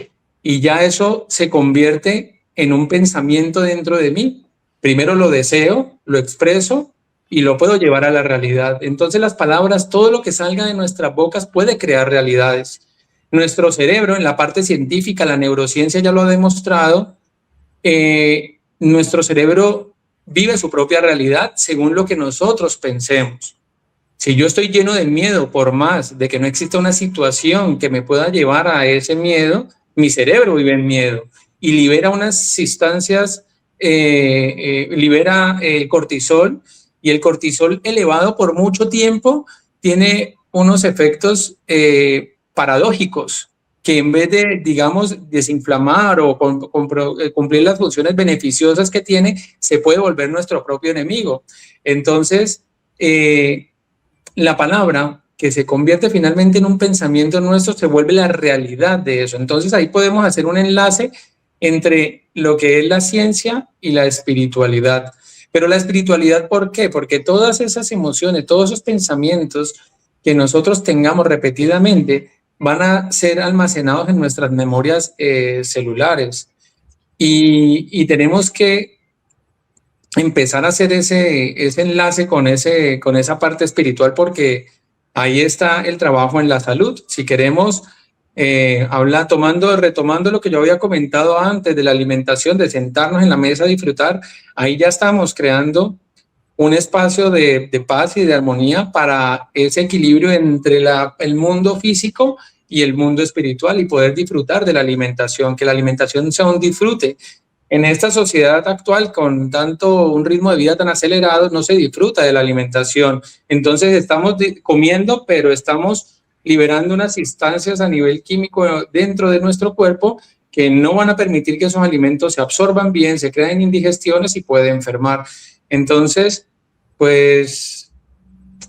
C: y ya eso se convierte en un pensamiento dentro de mí. Primero lo deseo, lo expreso y lo puedo llevar a la realidad. Entonces las palabras, todo lo que salga de nuestras bocas puede crear realidades. Nuestro cerebro, en la parte científica, la neurociencia ya lo ha demostrado, nuestro cerebro vive su propia realidad según lo que nosotros pensemos. Si yo estoy lleno de miedo, por más de que no exista una situación que me pueda llevar a ese miedo, mi cerebro vive en miedo y libera unas sustancias, libera el cortisol, y el cortisol elevado por mucho tiempo tiene unos efectos paradójicos, que en vez de, digamos, desinflamar o cumplir las funciones beneficiosas que tiene, se puede volver nuestro propio enemigo. Entonces, la palabra que se convierte finalmente en un pensamiento nuestro se vuelve la realidad de eso. Entonces, ahí podemos hacer un enlace entre lo que es la ciencia y la espiritualidad. Pero la espiritualidad, ¿por qué? Porque todas esas emociones, todos esos pensamientos que nosotros tengamos repetidamente van a ser almacenados en nuestras memorias celulares y tenemos que empezar a hacer ese enlace con esa parte espiritual, porque ahí está el trabajo en la salud. Si queremos retomando lo que yo había comentado antes de la alimentación, de sentarnos en la mesa a disfrutar, ahí ya estamos creando un espacio de paz y de armonía para ese equilibrio entre el mundo físico y el mundo espiritual y poder disfrutar de la alimentación, que la alimentación sea un disfrute. En esta sociedad actual, con tanto un ritmo de vida tan acelerado, no se disfruta de la alimentación. Entonces estamos comiendo, pero estamos liberando unas instancias a nivel químico dentro de nuestro cuerpo que no van a permitir que esos alimentos se absorban bien, se creen indigestiones y pueden enfermar. Entonces, pues,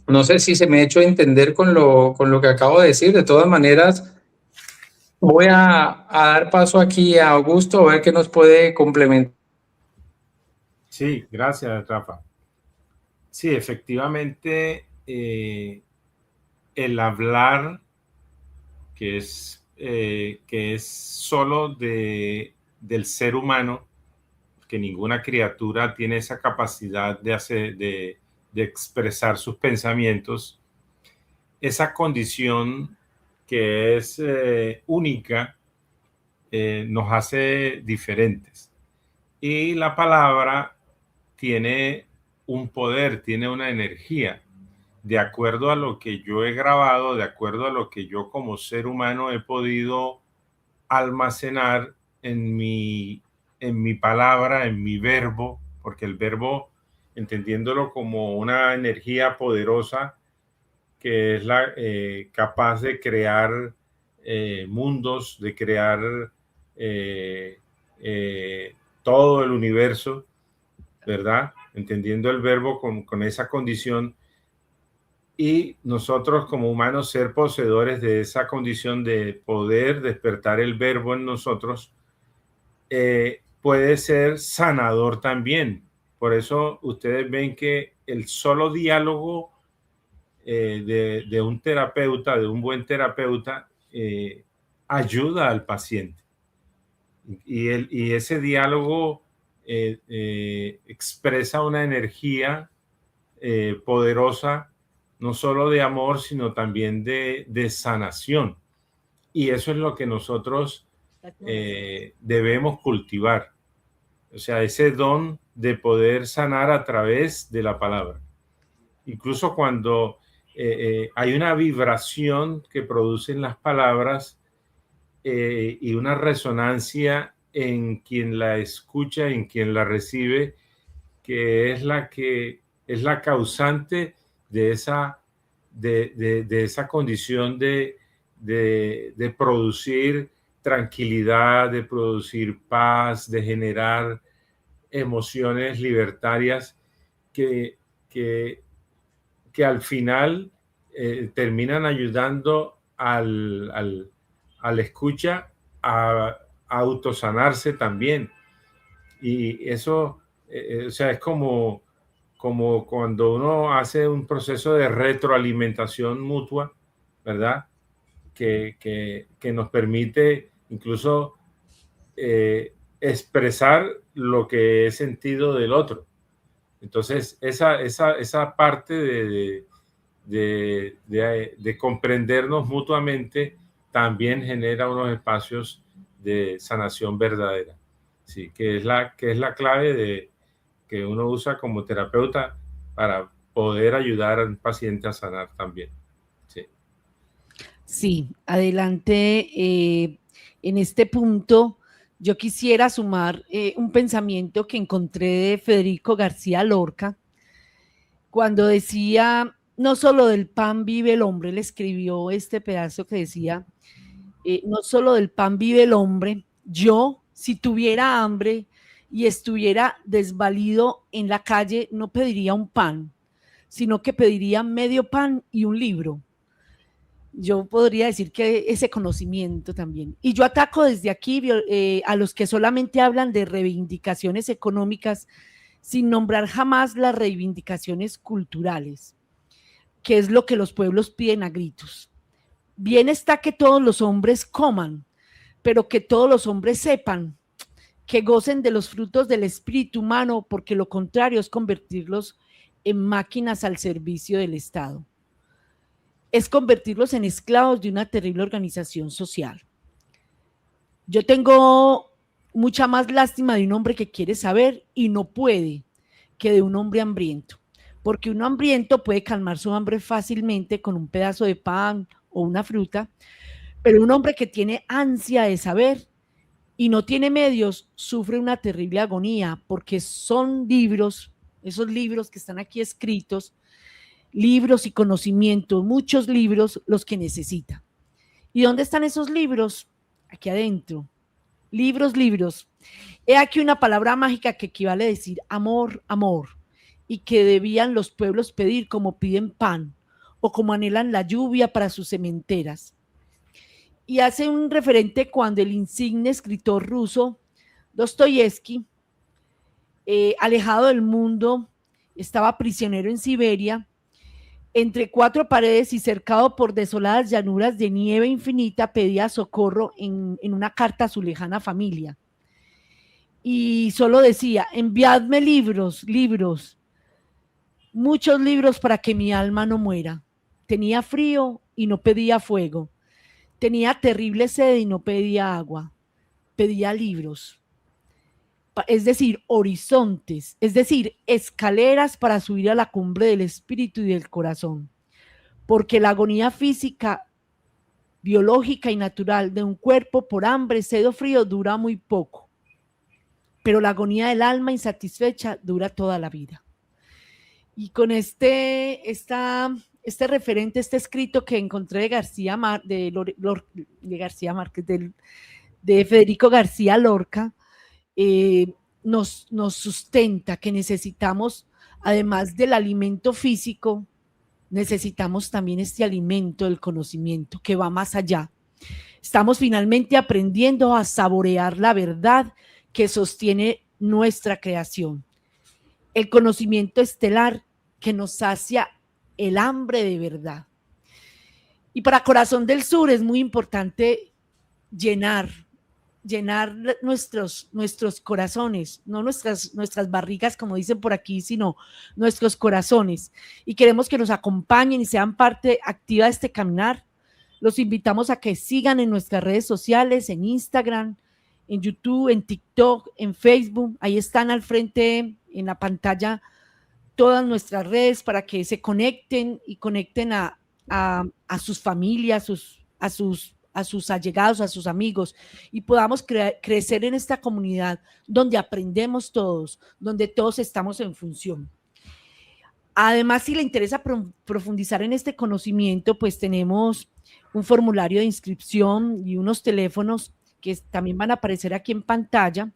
C: no sé si se me ha hecho entender con lo que acabo de decir. De todas maneras, voy a dar paso aquí a Augusto a ver qué nos puede complementar.
B: Sí, gracias, Rafa. Sí, efectivamente, el hablar, que es solo del ser humano, que ninguna criatura tiene esa capacidad de expresar sus pensamientos, esa condición que es única, nos hace diferentes. Y la palabra tiene un poder, tiene una energía, de acuerdo a lo que yo he grabado, de acuerdo a lo que yo como ser humano he podido almacenar en mi palabra, en mi verbo, porque el verbo, entendiéndolo como una energía poderosa que es capaz de crear mundos, de crear todo el universo, ¿verdad? Entendiendo el verbo con esa condición, y nosotros como humanos ser poseedores de esa condición de poder despertar el verbo en nosotros, puede ser sanador también. Por eso ustedes ven que el solo diálogo de un terapeuta, de un buen terapeuta, ayuda al paciente. Y ese diálogo expresa una energía poderosa, no solo de amor, sino también de sanación. Y eso es lo que nosotros debemos cultivar. O sea, ese don de poder sanar a través de la palabra. Incluso cuando hay una vibración que producen las palabras y una resonancia en quien la escucha, en quien la recibe, que es la causante de esa condición de producir tranquilidad, de producir paz, de generar emociones libertarias que al final terminan ayudando al escucha a autosanarse también. Y eso, o sea, es como cuando uno hace un proceso de retroalimentación mutua, ¿verdad? Que nos permite incluso expresar lo que he sentido del otro. Entonces, esa parte de comprendernos mutuamente también genera unos espacios de sanación verdadera. Sí, que es la clave que uno usa como terapeuta para poder ayudar al paciente a sanar también. Sí,
A: Sí, adelante. En este punto, yo quisiera sumar un pensamiento que encontré de Federico García Lorca, cuando decía, no solo del pan vive el hombre, él escribió este pedazo que decía, no solo del pan vive el hombre, yo, si tuviera hambre y estuviera desvalido en la calle, no pediría un pan, sino que pediría medio pan y un libro. Yo podría decir que ese conocimiento también. Y yo ataco desde aquí a los que solamente hablan de reivindicaciones económicas sin nombrar jamás las reivindicaciones culturales, que es lo que los pueblos piden a gritos. Bien está que todos los hombres coman, pero que todos los hombres sepan, que gocen de los frutos del espíritu humano, porque lo contrario es convertirlos en máquinas al servicio del Estado. Es convertirlos en esclavos de una terrible organización social. Yo tengo mucha más lástima de un hombre que quiere saber y no puede que de un hombre hambriento, porque un hambriento puede calmar su hambre fácilmente con un pedazo de pan o una fruta, pero un hombre que tiene ansia de saber y no tiene medios sufre una terrible agonía, porque son libros, esos libros que están aquí escritos, libros y conocimientos, muchos libros los que necesita. ¿Y dónde están esos libros? Aquí adentro. Libros, libros. He aquí una palabra mágica que equivale a decir amor, amor, y que debían los pueblos pedir como piden pan o como anhelan la lluvia para sus sementeras. Y hace un referente cuando el insigne escritor ruso Dostoyevsky, alejado del mundo, estaba prisionero en Siberia, entre 4 paredes y cercado por desoladas llanuras de nieve infinita, pedía socorro en una carta a su lejana familia. Y solo decía, enviadme libros, libros, muchos libros para que mi alma no muera. Tenía frío y no pedía fuego. Tenía terrible sed y no pedía agua. Pedía libros. Es decir, horizontes, es decir, escaleras para subir a la cumbre del espíritu y del corazón. Porque la agonía física, biológica y natural de un cuerpo por hambre, sed o frío dura muy poco. Pero la agonía del alma insatisfecha dura toda la vida. Y con este referente, este escrito que encontré de García Márquez, de Federico García Lorca, nos sustenta que necesitamos, además del alimento físico, necesitamos también este alimento del conocimiento que va más allá. Estamos finalmente aprendiendo a saborear la verdad que sostiene nuestra creación. El conocimiento estelar que nos sacia el hambre de verdad. Y para Corazón del Sur es muy importante llenar nuestros corazones, no nuestras barrigas, como dicen por aquí, sino nuestros corazones. Y queremos que nos acompañen y sean parte activa de este caminar. Los invitamos a que sigan en nuestras redes sociales, en Instagram, en YouTube, en TikTok, en Facebook. Ahí están al frente, en la pantalla, todas nuestras redes para que se conecten y conecten a sus familias, a sus allegados, a sus amigos, y podamos crecer en esta comunidad donde aprendemos todos, donde todos estamos en función. Además, si le interesa profundizar en este conocimiento, pues tenemos un formulario de inscripción y unos teléfonos que también van a aparecer aquí en pantalla,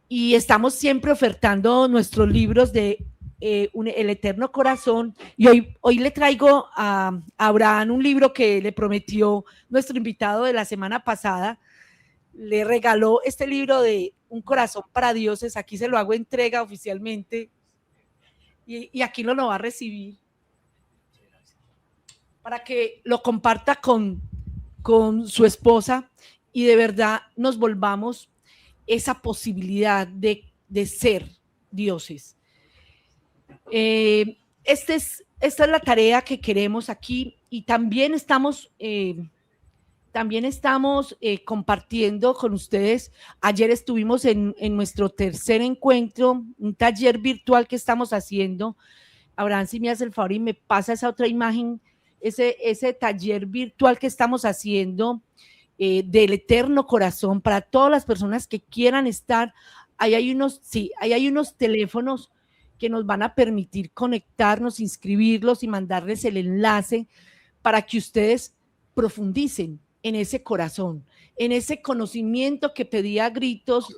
A: y estamos siempre ofertando nuestros libros de El Eterno Corazón, y hoy le traigo a Abraham un libro que le prometió nuestro invitado de la semana pasada. Le regaló este libro de Un Corazón para Dioses. Aquí se lo hago entrega oficialmente y aquí lo va a recibir para que lo comparta con su esposa y de verdad nos volvamos esa posibilidad de ser dioses. Esta es la tarea que queremos aquí, y también estamos compartiendo con ustedes. Ayer estuvimos en nuestro tercer encuentro, un taller virtual que estamos haciendo. Abraham, si me hace el favor y me pasa esa otra imagen, ese taller virtual que estamos haciendo del Eterno Corazón para todas las personas que quieran estar. Ahí hay unos teléfonos que nos van a permitir conectarnos, inscribirlos y mandarles el enlace para que ustedes profundicen en ese corazón, en ese conocimiento que pedía a gritos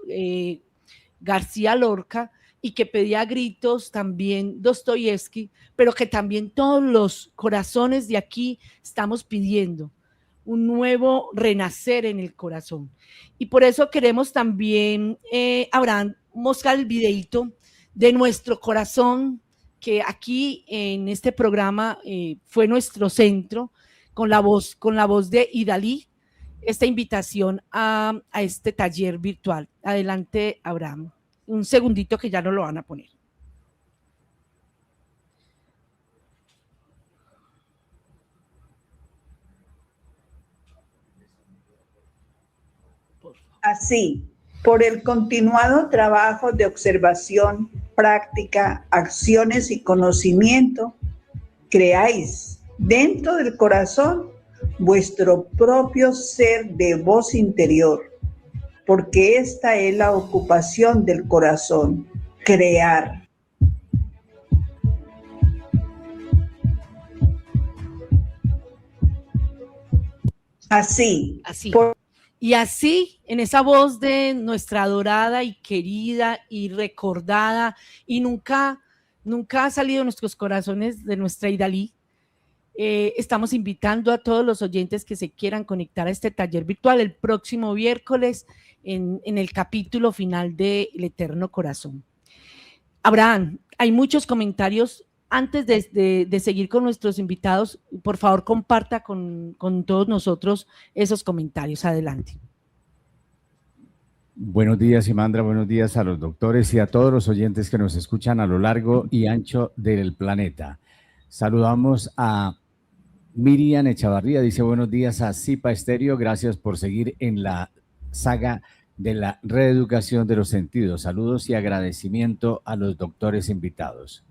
A: García Lorca y que pedía a gritos también Dostoyevsky, pero que también todos los corazones de aquí estamos pidiendo un nuevo renacer en el corazón. Y por eso queremos también, Abraham, mostrar el videito de nuestro corazón, que aquí en este programa fue nuestro centro, con la voz de Idalí, esta invitación a este taller virtual. Adelante, Abraham. Un segundito que ya nos lo van a poner.
E: Así, por el continuado trabajo de observación práctica, acciones y conocimiento, creáis dentro del corazón vuestro propio ser de voz interior, porque esta es la ocupación del corazón, crear. Así.
A: Y así, en esa voz de nuestra adorada y querida y recordada, y nunca ha salido de nuestros corazones, de nuestra Idalí, estamos invitando a todos los oyentes que se quieran conectar a este taller virtual el próximo miércoles en el capítulo final de El Eterno Corazón. Abraham, hay muchos comentarios. Antes de seguir con nuestros invitados, por favor, comparta con todos nosotros esos comentarios. Adelante.
F: Buenos días, Simandra. Buenos días a los doctores y a todos los oyentes que nos escuchan a lo largo y ancho del planeta. Saludamos a Miriam Echavarría. Dice buenos días a Zipa Estéreo. Gracias por seguir en la saga de la reeducación de los sentidos. Saludos y agradecimiento a los doctores invitados.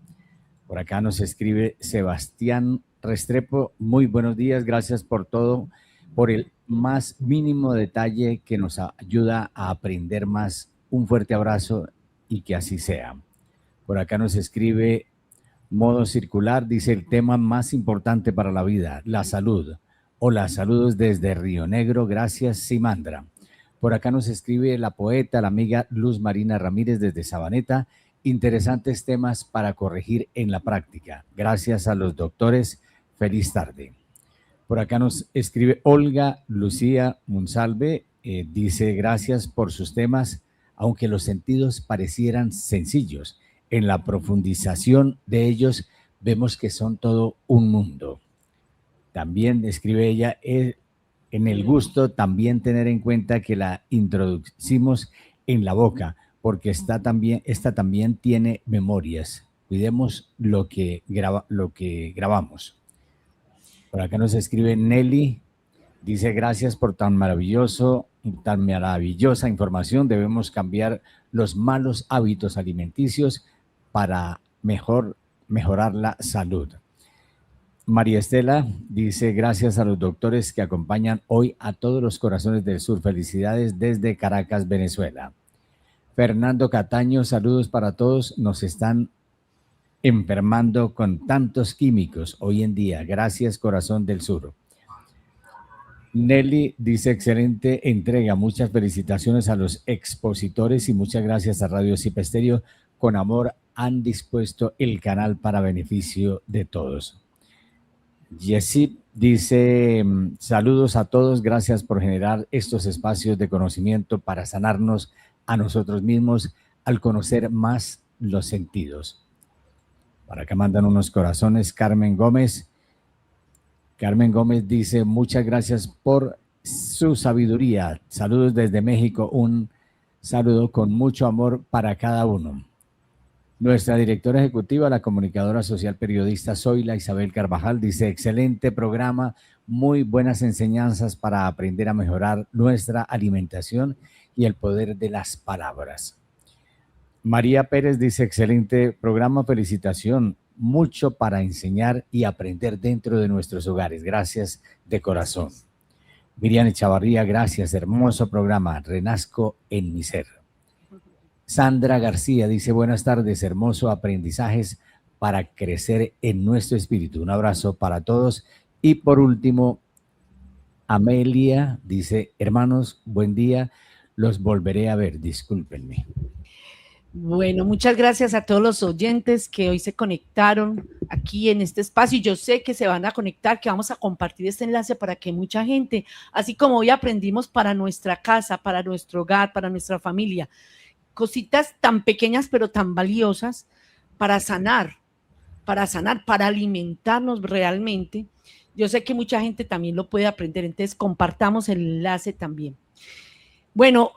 F: Por acá nos escribe Sebastián Restrepo. Muy buenos días, gracias por todo, por el más mínimo detalle que nos ayuda a aprender más. Un fuerte abrazo y que así sea. Por acá nos escribe Modo Circular, dice el tema más importante para la vida, la salud. Hola, saludos desde Río Negro, gracias Simandra. Por acá nos escribe la poeta, la amiga Luz Marina Ramírez desde Sabaneta. Interesantes temas para corregir en la práctica. Gracias a los doctores. Feliz tarde. Por acá nos escribe Olga Lucía Monsalve. Dice gracias por sus temas, aunque los sentidos parecieran sencillos. En la profundización de ellos vemos que son todo un mundo. También escribe ella, en el gusto también tener en cuenta que la introducimos en la boca, porque esta también tiene memorias. Cuidemos lo que grabamos. Por acá nos escribe Nelly, dice gracias por tan maravillosa información. Debemos cambiar los malos hábitos alimenticios para mejorar la salud. María Estela dice gracias a los doctores que acompañan hoy a todos los corazones del sur. Felicidades desde Caracas, Venezuela. Fernando Cataño, saludos para todos. Nos están enfermando con tantos químicos hoy en día. Gracias, corazón del sur. Nelly dice excelente entrega. Muchas felicitaciones a los expositores y muchas gracias a Radio Zipa Estéreo. Con amor han dispuesto el canal para beneficio de todos. Yesip dice saludos a todos. Gracias por generar estos espacios de conocimiento para sanarnos a nosotros mismos al conocer más los sentidos. Para acá mandan unos corazones. Carmen Gómez dice muchas gracias por su sabiduría. Saludos desde México. Un saludo con mucho amor para cada uno. Nuestra directora ejecutiva, la comunicadora social periodista Zoila Isabel Carvajal, dice excelente programa, muy buenas enseñanzas para aprender a mejorar nuestra alimentación y el poder de las palabras. María Pérez dice excelente programa, felicitación, mucho para enseñar y aprender dentro de nuestros hogares. Gracias de corazón. Miriam Echavarría, gracias, hermoso programa, renazco en mi ser. Sandra García dice buenas tardes, hermoso aprendizajes para crecer en nuestro espíritu. Un abrazo para todos. Y por último, Amelia dice hermanos, buen día, los volveré a ver, discúlpenme.
A: Bueno, muchas gracias a todos los oyentes que hoy se conectaron aquí en este espacio y yo sé que se van a conectar, que vamos a compartir este enlace para que mucha gente, así como hoy aprendimos para nuestra casa, para nuestro hogar, para nuestra familia, cositas tan pequeñas pero tan valiosas para sanar, para alimentarnos realmente. Yo sé que mucha gente también lo puede aprender, entonces compartamos el enlace también. Bueno,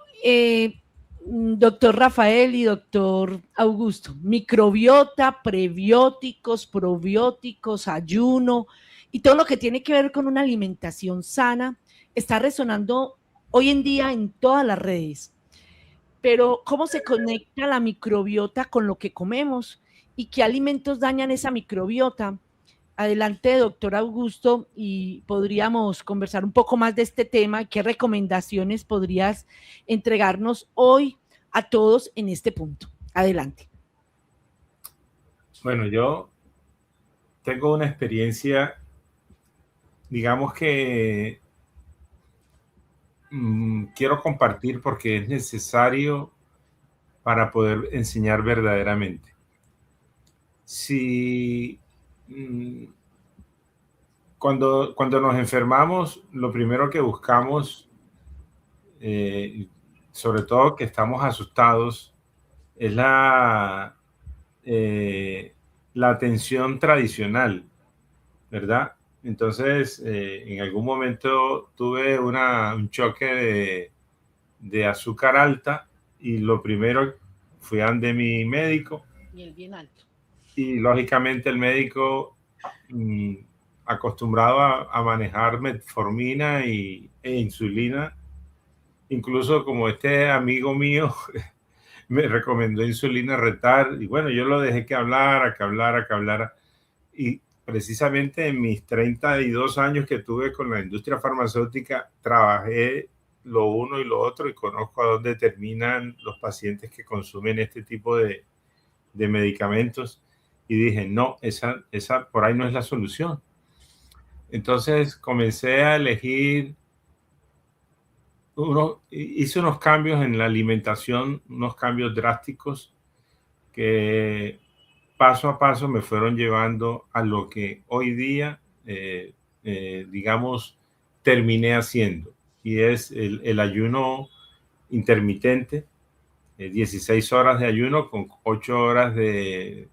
A: doctor Rafael y doctor Augusto, microbiota, prebióticos, probióticos, ayuno y todo lo que tiene que ver con una alimentación sana está resonando hoy en día en todas las redes. pero ¿cómo se conecta la microbiota con lo que comemos y qué alimentos dañan esa microbiota? Adelante, doctor Augusto, y podríamos conversar un poco más de este tema. ¿Qué recomendaciones podrías entregarnos hoy a todos en este punto? Adelante.
B: Bueno, yo tengo una experiencia, digamos que quiero compartir porque es necesario para poder enseñar verdaderamente. Si cuando nos enfermamos, lo primero que buscamos, sobre todo que estamos asustados, es la atención tradicional, ¿verdad? Entonces, en algún momento tuve un choque de azúcar alta y lo primero fui ante mi médico.
A: Y el bien alto.
B: Y lógicamente el médico, acostumbrado a manejar metformina e insulina, incluso como este amigo mío me recomendó insulina retar, y bueno, yo lo dejé que hablara, y precisamente en mis 32 años que tuve con la industria farmacéutica, trabajé lo uno y lo otro y conozco a dónde terminan los pacientes que consumen este tipo de medicamentos, y dije, no, esa por ahí no es la solución. Entonces comencé a elegir, hice unos cambios en la alimentación, unos cambios drásticos que paso a paso me fueron llevando a lo que hoy día, digamos, terminé haciendo, y es el ayuno intermitente, 16 horas de ayuno con 8 horas de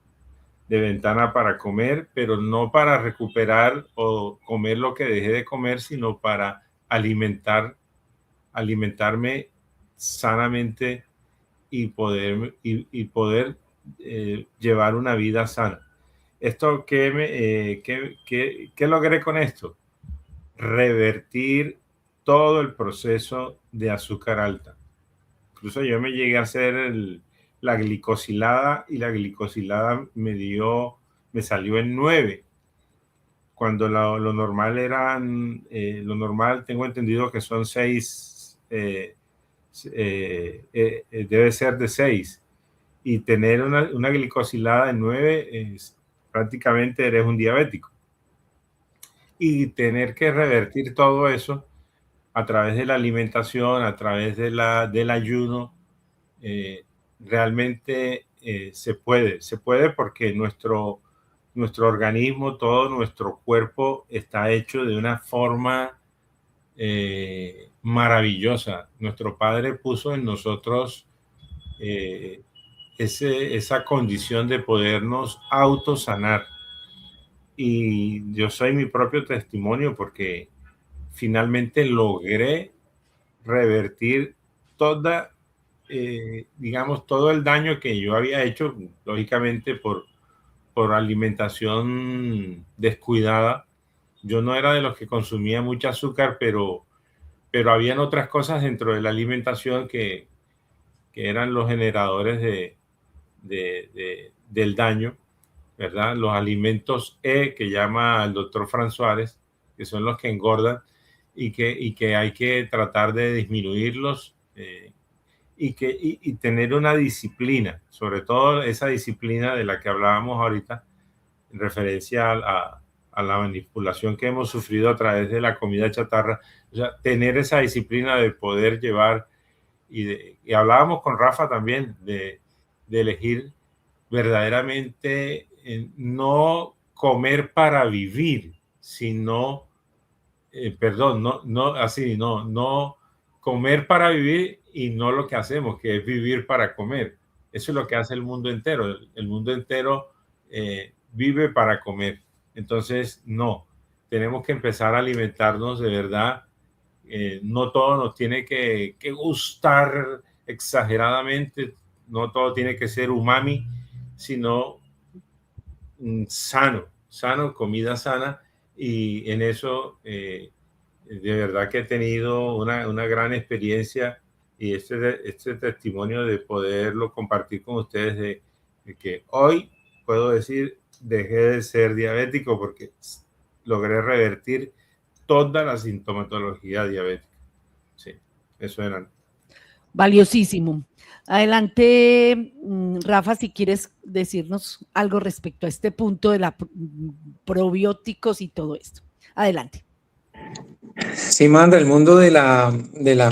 B: ventana para comer, pero no para recuperar o comer lo que dejé de comer, sino para alimentarme sanamente y poder llevar una vida sana. ¿Esto qué logré con esto? Revertir todo el proceso de azúcar alta. Incluso yo me llegué a hacer la glicosilada, y la glicosilada me salió en 9, cuando lo normal lo normal tengo entendido que son 6, debe ser de 6, y tener una glicosilada en 9 prácticamente eres un diabético, y tener que revertir todo eso a través de la alimentación, a través del ayuno, realmente se puede porque nuestro organismo, todo nuestro cuerpo está hecho de una forma maravillosa. Nuestro Padre puso en nosotros esa condición de podernos autosanar, y yo soy mi propio testimonio porque finalmente logré revertir digamos, todo el daño que yo había hecho, lógicamente por alimentación descuidada. Yo no era de los que consumía mucho azúcar, pero habían otras cosas dentro de la alimentación que eran los generadores del daño, ¿verdad? Los alimentos que llama el doctor Fran Suárez, que son los que engordan, y que hay que tratar de disminuirlos, y tener una disciplina, sobre todo esa disciplina de la que hablábamos ahorita, en referencia a la manipulación que hemos sufrido a través de la comida chatarra. O sea, tener esa disciplina de poder llevar, y hablábamos con Rafa también de elegir verdaderamente, no comer para vivir, sino, no comer para vivir, y no lo que hacemos, que es vivir para comer. Eso es lo que hace el mundo entero. El mundo entero vive para comer. Entonces, no, tenemos que empezar a alimentarnos de verdad. No todo nos tiene que gustar exageradamente, no todo tiene que ser umami, sino sano, comida sana, y en eso de verdad que he tenido una gran experiencia y este testimonio de poderlo compartir con ustedes de que hoy puedo decir, dejé de ser diabético porque logré revertir toda la sintomatología diabética. Sí, eso era.
A: Valiosísimo. Adelante, Rafa, si quieres decirnos algo respecto a este punto de la probióticos y todo esto. Adelante.
C: Sí, Mandra, el mundo de la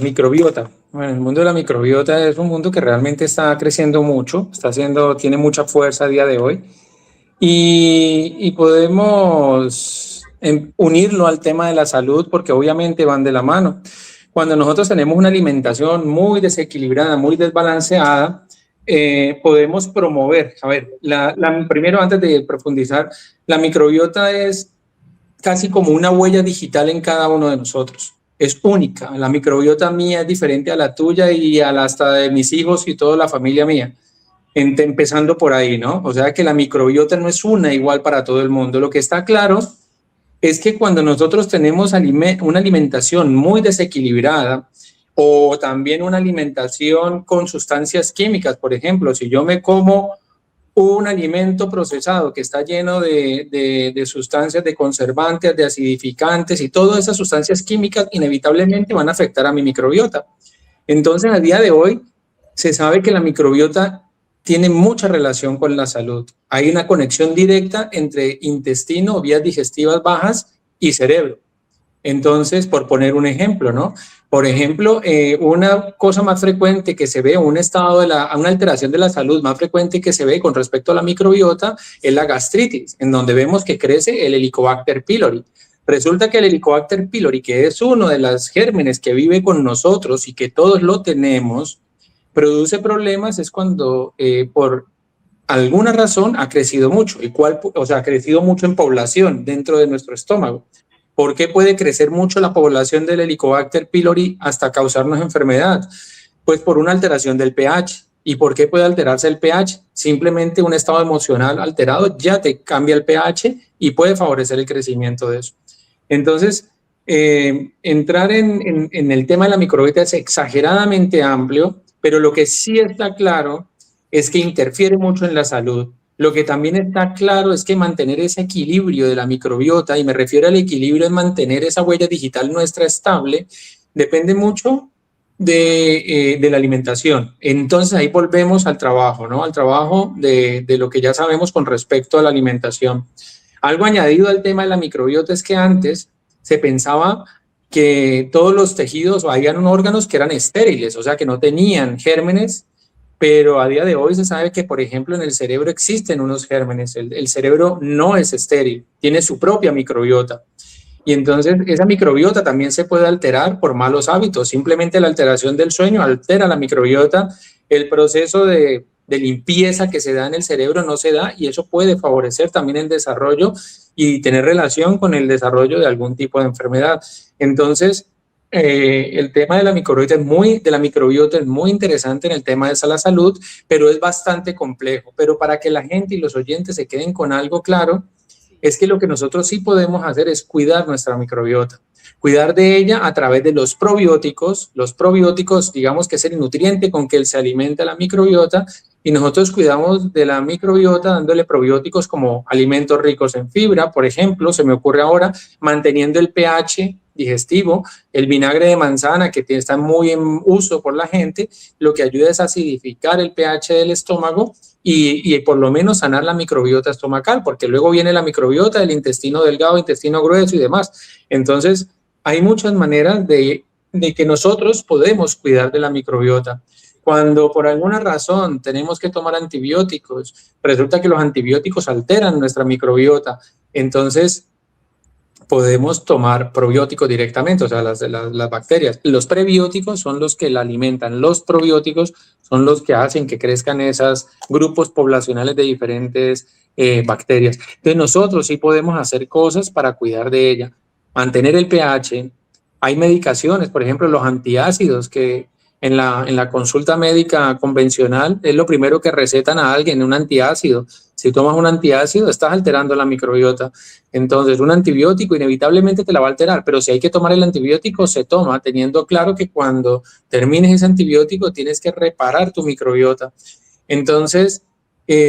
C: microbiota. Bueno, el mundo de la microbiota es un mundo que realmente está creciendo mucho, tiene mucha fuerza a día de hoy, y podemos unirlo al tema de la salud porque obviamente van de la mano. Cuando nosotros tenemos una alimentación muy desequilibrada, muy desbalanceada, podemos promover, primero antes de profundizar, la microbiota es casi como una huella digital en cada uno de nosotros. Es única. La microbiota mía es diferente a la tuya y hasta de mis hijos y toda la familia mía. Empezando por ahí, ¿no? O sea que la microbiota no es una igual para todo el mundo. Lo que está claro es que cuando nosotros tenemos una alimentación muy desequilibrada o también una alimentación con sustancias químicas, por ejemplo, si yo me como un alimento procesado que está lleno de sustancias, de conservantes, de acidificantes y todas esas sustancias químicas inevitablemente van a afectar a mi microbiota. Entonces, a día de hoy, se sabe que la microbiota tiene mucha relación con la salud. Hay una conexión directa entre intestino, vías digestivas bajas y cerebro. Entonces, por poner un ejemplo, ¿no? Por ejemplo, una cosa más frecuente que se ve, una alteración de la salud más frecuente que se ve con respecto a la microbiota es la gastritis, en donde vemos que crece el Helicobacter pylori. Resulta que el Helicobacter pylori, que es uno de los gérmenes que vive con nosotros y que todos lo tenemos, produce problemas es cuando por alguna razón ha crecido mucho, ha crecido mucho en población dentro de nuestro estómago. ¿Por qué puede crecer mucho la población del Helicobacter pylori hasta causarnos enfermedad? Pues por una alteración del pH. ¿Y por qué puede alterarse el pH? Simplemente un estado emocional alterado ya te cambia el pH y puede favorecer el crecimiento de eso. Entonces, entrar en el tema de la microbiota es exageradamente amplio, pero lo que sí está claro es que interfiere mucho en la salud. Lo que también está claro es que mantener ese equilibrio de la microbiota, y me refiero al equilibrio en mantener esa huella digital nuestra estable, depende mucho de la alimentación. Entonces ahí volvemos al trabajo, ¿no? Al trabajo de lo que ya sabemos con respecto a la alimentación. Algo añadido al tema de la microbiota es que antes se pensaba que todos los tejidos o habían unos órganos que eran estériles, o sea, que no tenían gérmenes, pero a día de hoy se sabe que, por ejemplo, en el cerebro existen unos gérmenes. El cerebro no es estéril, tiene su propia microbiota. Y entonces esa microbiota también se puede alterar por malos hábitos. Simplemente la alteración del sueño altera la microbiota. El proceso de limpieza que se da en el cerebro no se da, y eso puede favorecer también el desarrollo y tener relación con el desarrollo de algún tipo de enfermedad. Entonces, el tema de la microbiota es muy interesante en el tema de la salud, pero es bastante complejo. Pero para que la gente y los oyentes se queden con algo claro, es que lo que nosotros sí podemos hacer es cuidar nuestra microbiota, cuidar de ella a través de los probióticos. Los probióticos, digamos que es el nutriente con que se alimenta la microbiota, y nosotros cuidamos de la microbiota dándole probióticos como alimentos ricos en fibra, por ejemplo, se me ocurre ahora, manteniendo el pH digestivo. El vinagre de manzana, que está muy en uso por la gente, lo que ayuda es a acidificar el pH del estómago y por lo menos sanar la microbiota estomacal, porque luego viene la microbiota del intestino delgado, intestino grueso y demás. Entonces, hay muchas maneras de que nosotros podemos cuidar de la microbiota. Cuando por alguna razón tenemos que tomar antibióticos, resulta que los antibióticos alteran nuestra microbiota, entonces podemos tomar probióticos directamente, o sea, las bacterias. Los prebióticos son los que la alimentan, los probióticos son los que hacen que crezcan esos grupos poblacionales de diferentes bacterias. Entonces nosotros sí podemos hacer cosas para cuidar de ella, mantener el pH. Hay medicaciones, por ejemplo, los antiácidos, que en la consulta médica convencional es lo primero que recetan a alguien, un antiácido. Si tomas un antiácido, estás alterando la microbiota. Entonces, un antibiótico inevitablemente te la va a alterar, pero si hay que tomar el antibiótico, se toma, teniendo claro que cuando termines ese antibiótico tienes que reparar tu microbiota. Entonces,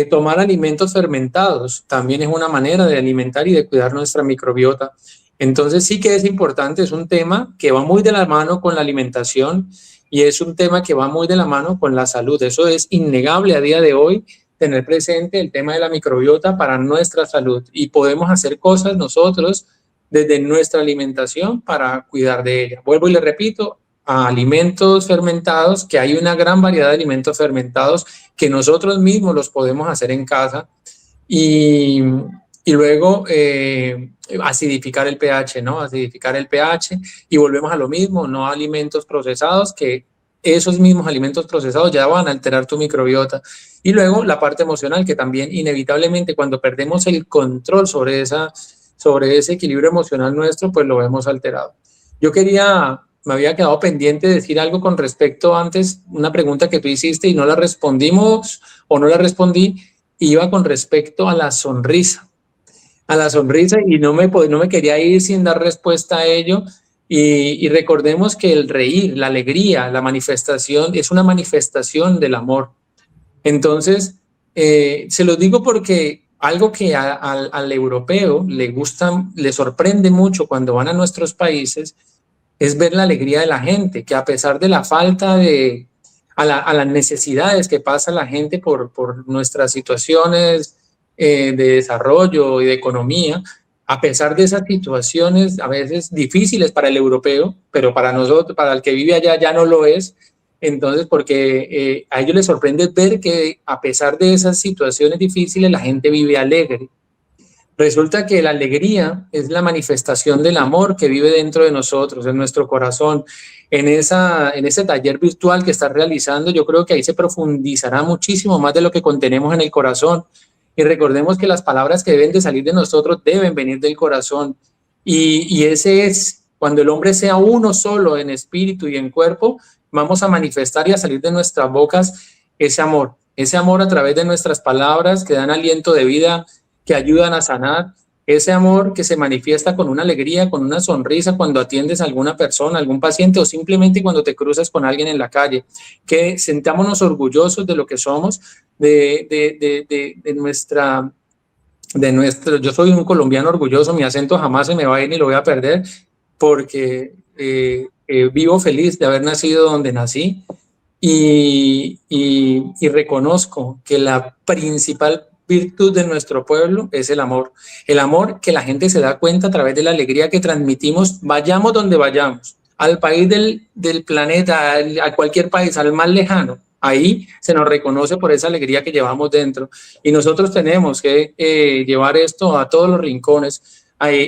C: tomar alimentos fermentados también es una manera de alimentar y de cuidar nuestra microbiota. Entonces, sí que es importante, es un tema que va muy de la mano con la alimentación y es un tema que va muy de la mano con la salud. Eso es innegable a día de hoy, tener presente el tema de la microbiota para nuestra salud, y podemos hacer cosas nosotros desde nuestra alimentación para cuidar de ella. Vuelvo y le repito, a alimentos fermentados, que hay una gran variedad de alimentos fermentados que nosotros mismos los podemos hacer en casa, y luego acidificar el pH, ¿no? Acidificar el pH, y volvemos a lo mismo, no a alimentos procesados, que esos mismos alimentos procesados ya van a alterar tu microbiota. Y luego la parte emocional, que también inevitablemente cuando perdemos el control sobre ese equilibrio emocional nuestro, pues lo vemos alterado. Me había quedado pendiente de decir algo con respecto antes, una pregunta que tú hiciste y no la respondimos o no la respondí, iba con respecto a la sonrisa. Y no me quería ir sin dar respuesta a ello. Y recordemos que el reír, la alegría, la manifestación, es una manifestación del amor. Entonces, se lo digo porque algo que al europeo le gusta, le sorprende mucho cuando van a nuestros países, es ver la alegría de la gente, que a pesar de la falta a las necesidades que pasa la gente por nuestras situaciones de desarrollo y de economía, a pesar de esas situaciones a veces difíciles para el europeo, pero para nosotros, para el que vive allá, ya no lo es. Entonces, porque a ellos les sorprende ver que a pesar de esas situaciones difíciles, la gente vive alegre. Resulta que la alegría es la manifestación del amor que vive dentro de nosotros, en nuestro corazón. En ese taller virtual que estás realizando, yo creo que ahí se profundizará muchísimo más de lo que contenemos en el corazón. Y recordemos que las palabras que deben de salir de nosotros deben venir del corazón. Y ese es, cuando el hombre sea uno solo en espíritu y en cuerpo, vamos a manifestar y a salir de nuestras bocas ese amor a través de nuestras palabras que dan aliento de vida, que ayudan a sanar, ese amor que se manifiesta con una alegría, con una sonrisa cuando atiendes a alguna persona, algún paciente, o simplemente cuando te cruzas con alguien en la calle, que sentámonos orgullosos de lo que somos, yo soy un colombiano orgulloso, mi acento jamás se me va a ir ni lo voy a perder, porque vivo feliz de haber nacido donde nací, y reconozco que la principal virtud de nuestro pueblo es el amor que la gente se da cuenta a través de la alegría que transmitimos, vayamos donde vayamos, al país del planeta, a cualquier país, al más lejano, ahí se nos reconoce por esa alegría que llevamos dentro, y nosotros tenemos que llevar esto a todos los rincones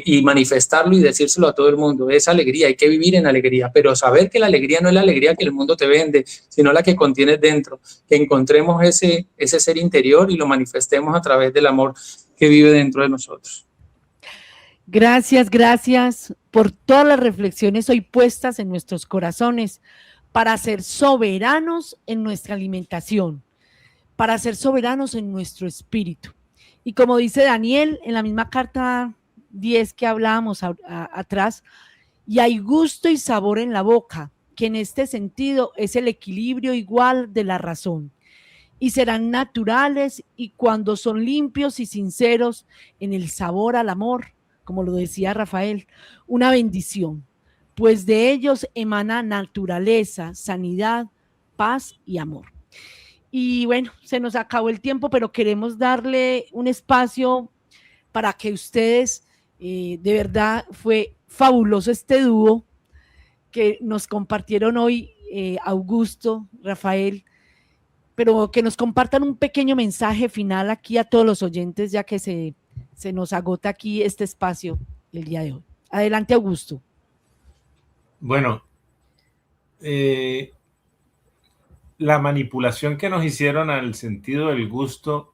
C: y manifestarlo y decírselo a todo el mundo. Esa alegría, hay que vivir en alegría, pero saber que la alegría no es la alegría que el mundo te vende, sino la que contienes dentro, que encontremos ese ser interior y lo manifestemos a través del amor que vive dentro de nosotros.
A: Gracias por todas las reflexiones hoy puestas en nuestros corazones para ser soberanos en nuestra alimentación, para ser soberanos en nuestro espíritu. Y como dice Daniel en la misma carta 10 que hablábamos atrás, y hay gusto y sabor en la boca, que en este sentido es el equilibrio igual de la razón, y serán naturales, y cuando son limpios y sinceros en el sabor al amor, como lo decía Rafael, una bendición, pues de ellos emana naturaleza, sanidad, paz y amor. Y bueno, se nos acabó el tiempo, pero queremos darle un espacio para que ustedes, de verdad fue fabuloso este dúo que nos compartieron hoy, Augusto, Rafael, pero que nos compartan un pequeño mensaje final aquí a todos los oyentes, ya que se nos agota aquí este espacio el día de hoy. Adelante, Augusto.
B: Bueno, la manipulación que nos hicieron al sentido del gusto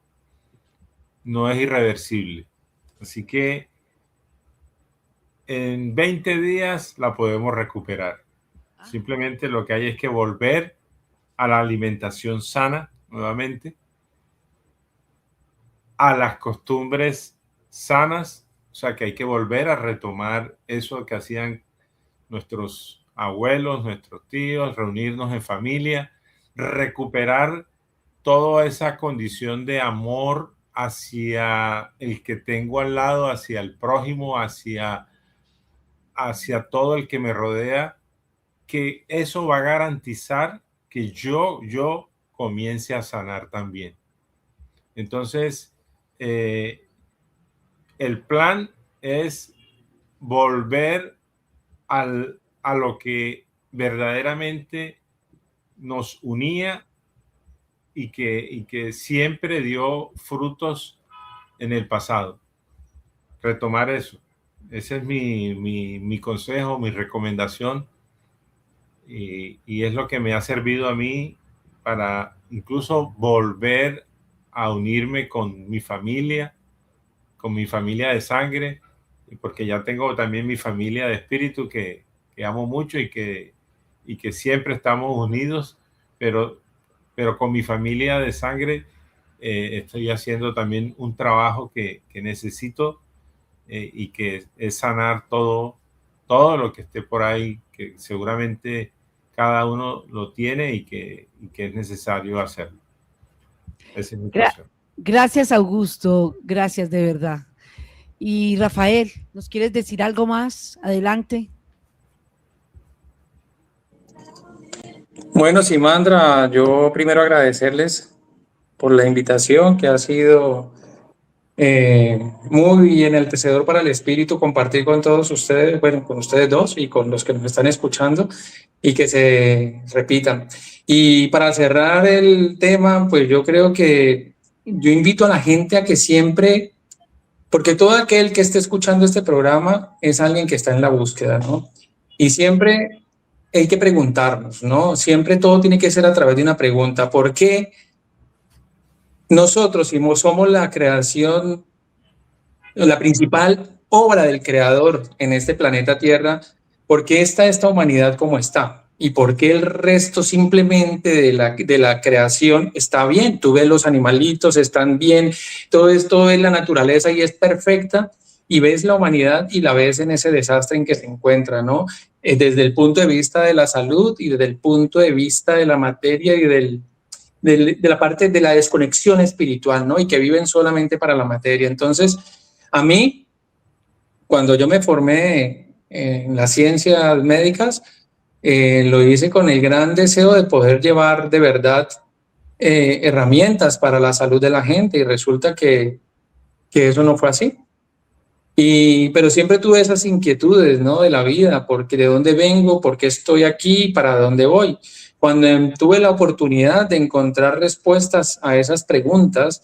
B: no es irreversible. Así que en 20 días la podemos recuperar. Simplemente lo que hay es que volver a la alimentación sana nuevamente a las costumbres sanas, o sea que hay que volver a retomar eso que hacían nuestros abuelos, nuestros tíos, reunirnos en familia, recuperar toda esa condición de amor hacia el que tengo al lado, hacia el prójimo, hacia todo el que me rodea, que eso va a garantizar que yo comience a sanar también. Entonces, el plan es volver a lo que verdaderamente nos unía y que siempre dio frutos en el pasado. Retomar eso. Ese es mi consejo, mi recomendación. Y es lo que me ha servido a mí para incluso volver a unirme con mi familia de sangre, porque ya tengo también mi familia de espíritu que amo mucho y que siempre estamos unidos, pero con mi familia de sangre estoy haciendo también un trabajo que necesito y que es sanar todo lo que esté por ahí, que seguramente cada uno lo tiene y que es necesario hacerlo. Ese es mi consejo.
A: Gracias, Augusto. Gracias, de verdad. Y Rafael, ¿nos quieres decir algo más? Adelante.
C: Bueno, Simandra, yo primero agradecerles por la invitación, que ha sido muy enaltecedor para el espíritu compartir con todos ustedes, bueno, con ustedes dos y con los que nos están escuchando, y que se repitan. Y para cerrar el tema, pues yo creo que yo invito a la gente a que siempre, porque todo aquel que esté escuchando este programa es alguien que está en la búsqueda, ¿no? Y siempre hay que preguntarnos, ¿no? Siempre todo tiene que ser a través de una pregunta. ¿Por qué nosotros, si somos la creación, la principal obra del creador en este planeta Tierra, por qué está esta humanidad como está? ¿Y por qué el resto simplemente de la creación está bien? Tú ves los animalitos, están bien, todo esto es la naturaleza y es perfecta, y ves la humanidad y la ves en ese desastre en que se encuentra, ¿no? Desde el punto de vista de la salud y desde el punto de vista de la materia y de la parte de la desconexión espiritual, ¿no? Y que viven solamente para la materia. Entonces, a mí, cuando yo me formé en las ciencias médicas, lo hice con el gran deseo de poder llevar de verdad herramientas para la salud de la gente, y resulta que eso no fue así. Pero siempre tuve esas inquietudes, ¿no? De la vida, porque de dónde vengo, por qué estoy aquí, para dónde voy. Cuando tuve la oportunidad de encontrar respuestas a esas preguntas,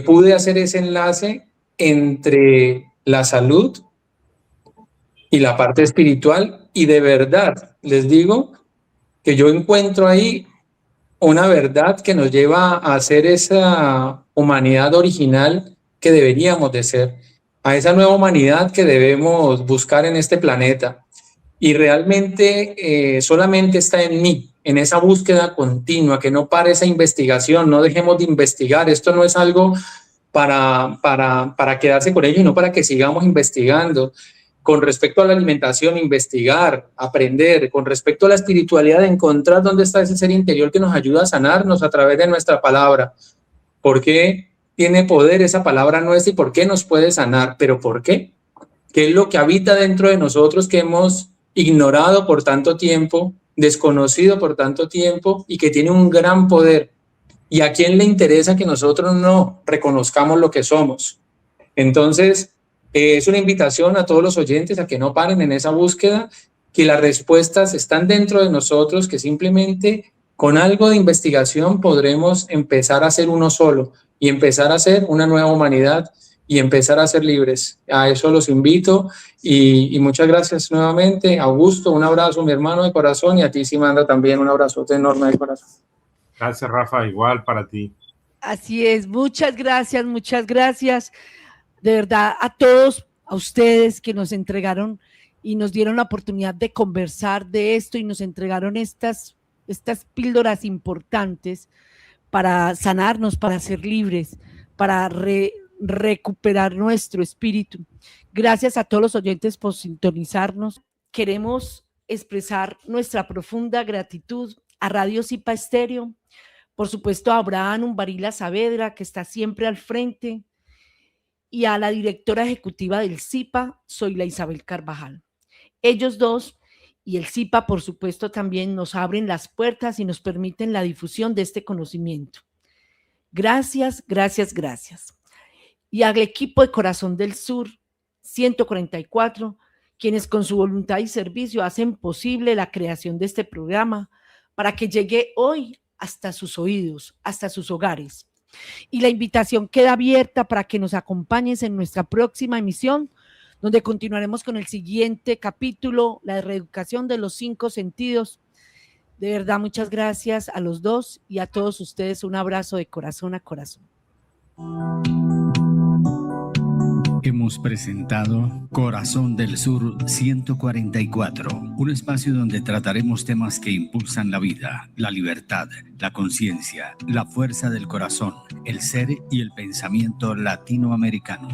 C: pude hacer ese enlace entre la salud y la parte espiritual, y de verdad les digo que yo encuentro ahí una verdad que nos lleva a ser esa humanidad original que deberíamos de ser, a esa nueva humanidad que debemos buscar en este planeta. Y realmente solamente está en mí, en esa búsqueda continua, que no pare esa investigación, no dejemos de investigar. Esto no es algo para quedarse con ello, y no para que sigamos investigando. Con respecto a la alimentación, investigar, aprender. Con respecto a la espiritualidad, encontrar dónde está ese ser interior que nos ayuda a sanarnos a través de nuestra palabra. ¿Por qué tiene poder esa palabra nuestra y por qué nos puede sanar? ¿Pero por qué? ¿Qué es lo que habita dentro de nosotros que hemos ignorado por tanto tiempo, desconocido por tanto tiempo, y que tiene un gran poder? ¿Y a quién le interesa que nosotros no reconozcamos lo que somos? Entonces, es una invitación a todos los oyentes a que no paren en esa búsqueda, que las respuestas están dentro de nosotros, que simplemente con algo de investigación podremos empezar a ser uno solo y empezar a ser una nueva humanidad y empezar a ser libres. A eso los invito, y muchas gracias nuevamente. Augusto, un abrazo, mi hermano de corazón, y a ti, Simandra, también un abrazote enorme de corazón.
B: Gracias, Rafa, igual para ti.
A: Así es, muchas gracias, muchas gracias. De verdad, a todos, a ustedes que nos entregaron y nos dieron la oportunidad de conversar de esto y nos entregaron estas píldoras importantes para sanarnos, para ser libres, para recuperar nuestro espíritu. Gracias a todos los oyentes por sintonizarnos. Queremos expresar nuestra profunda gratitud a Radio Zipa Estéreo, por supuesto a Abraham Umbarila Saavedra, que está siempre al frente, y a la directora ejecutiva del Zipa, Zoila Isabel Carvajal. Ellos dos y el Zipa, por supuesto, también nos abren las puertas y nos permiten la difusión de este conocimiento. Gracias, gracias, gracias. Y al equipo de Corazón del Sur 144, quienes con su voluntad y servicio hacen posible la creación de este programa para que llegue hoy hasta sus oídos, hasta sus hogares. Y la invitación queda abierta para que nos acompañes en nuestra próxima emisión, donde continuaremos con el siguiente capítulo, la reeducación de los 5 sentidos. De verdad, muchas gracias a los dos y a todos ustedes. Un abrazo de corazón a corazón.
G: Hemos presentado Corazón del Sur 144, un espacio donde trataremos temas que impulsan la vida, la libertad, la conciencia, la fuerza del corazón, el ser y el pensamiento latinoamericano.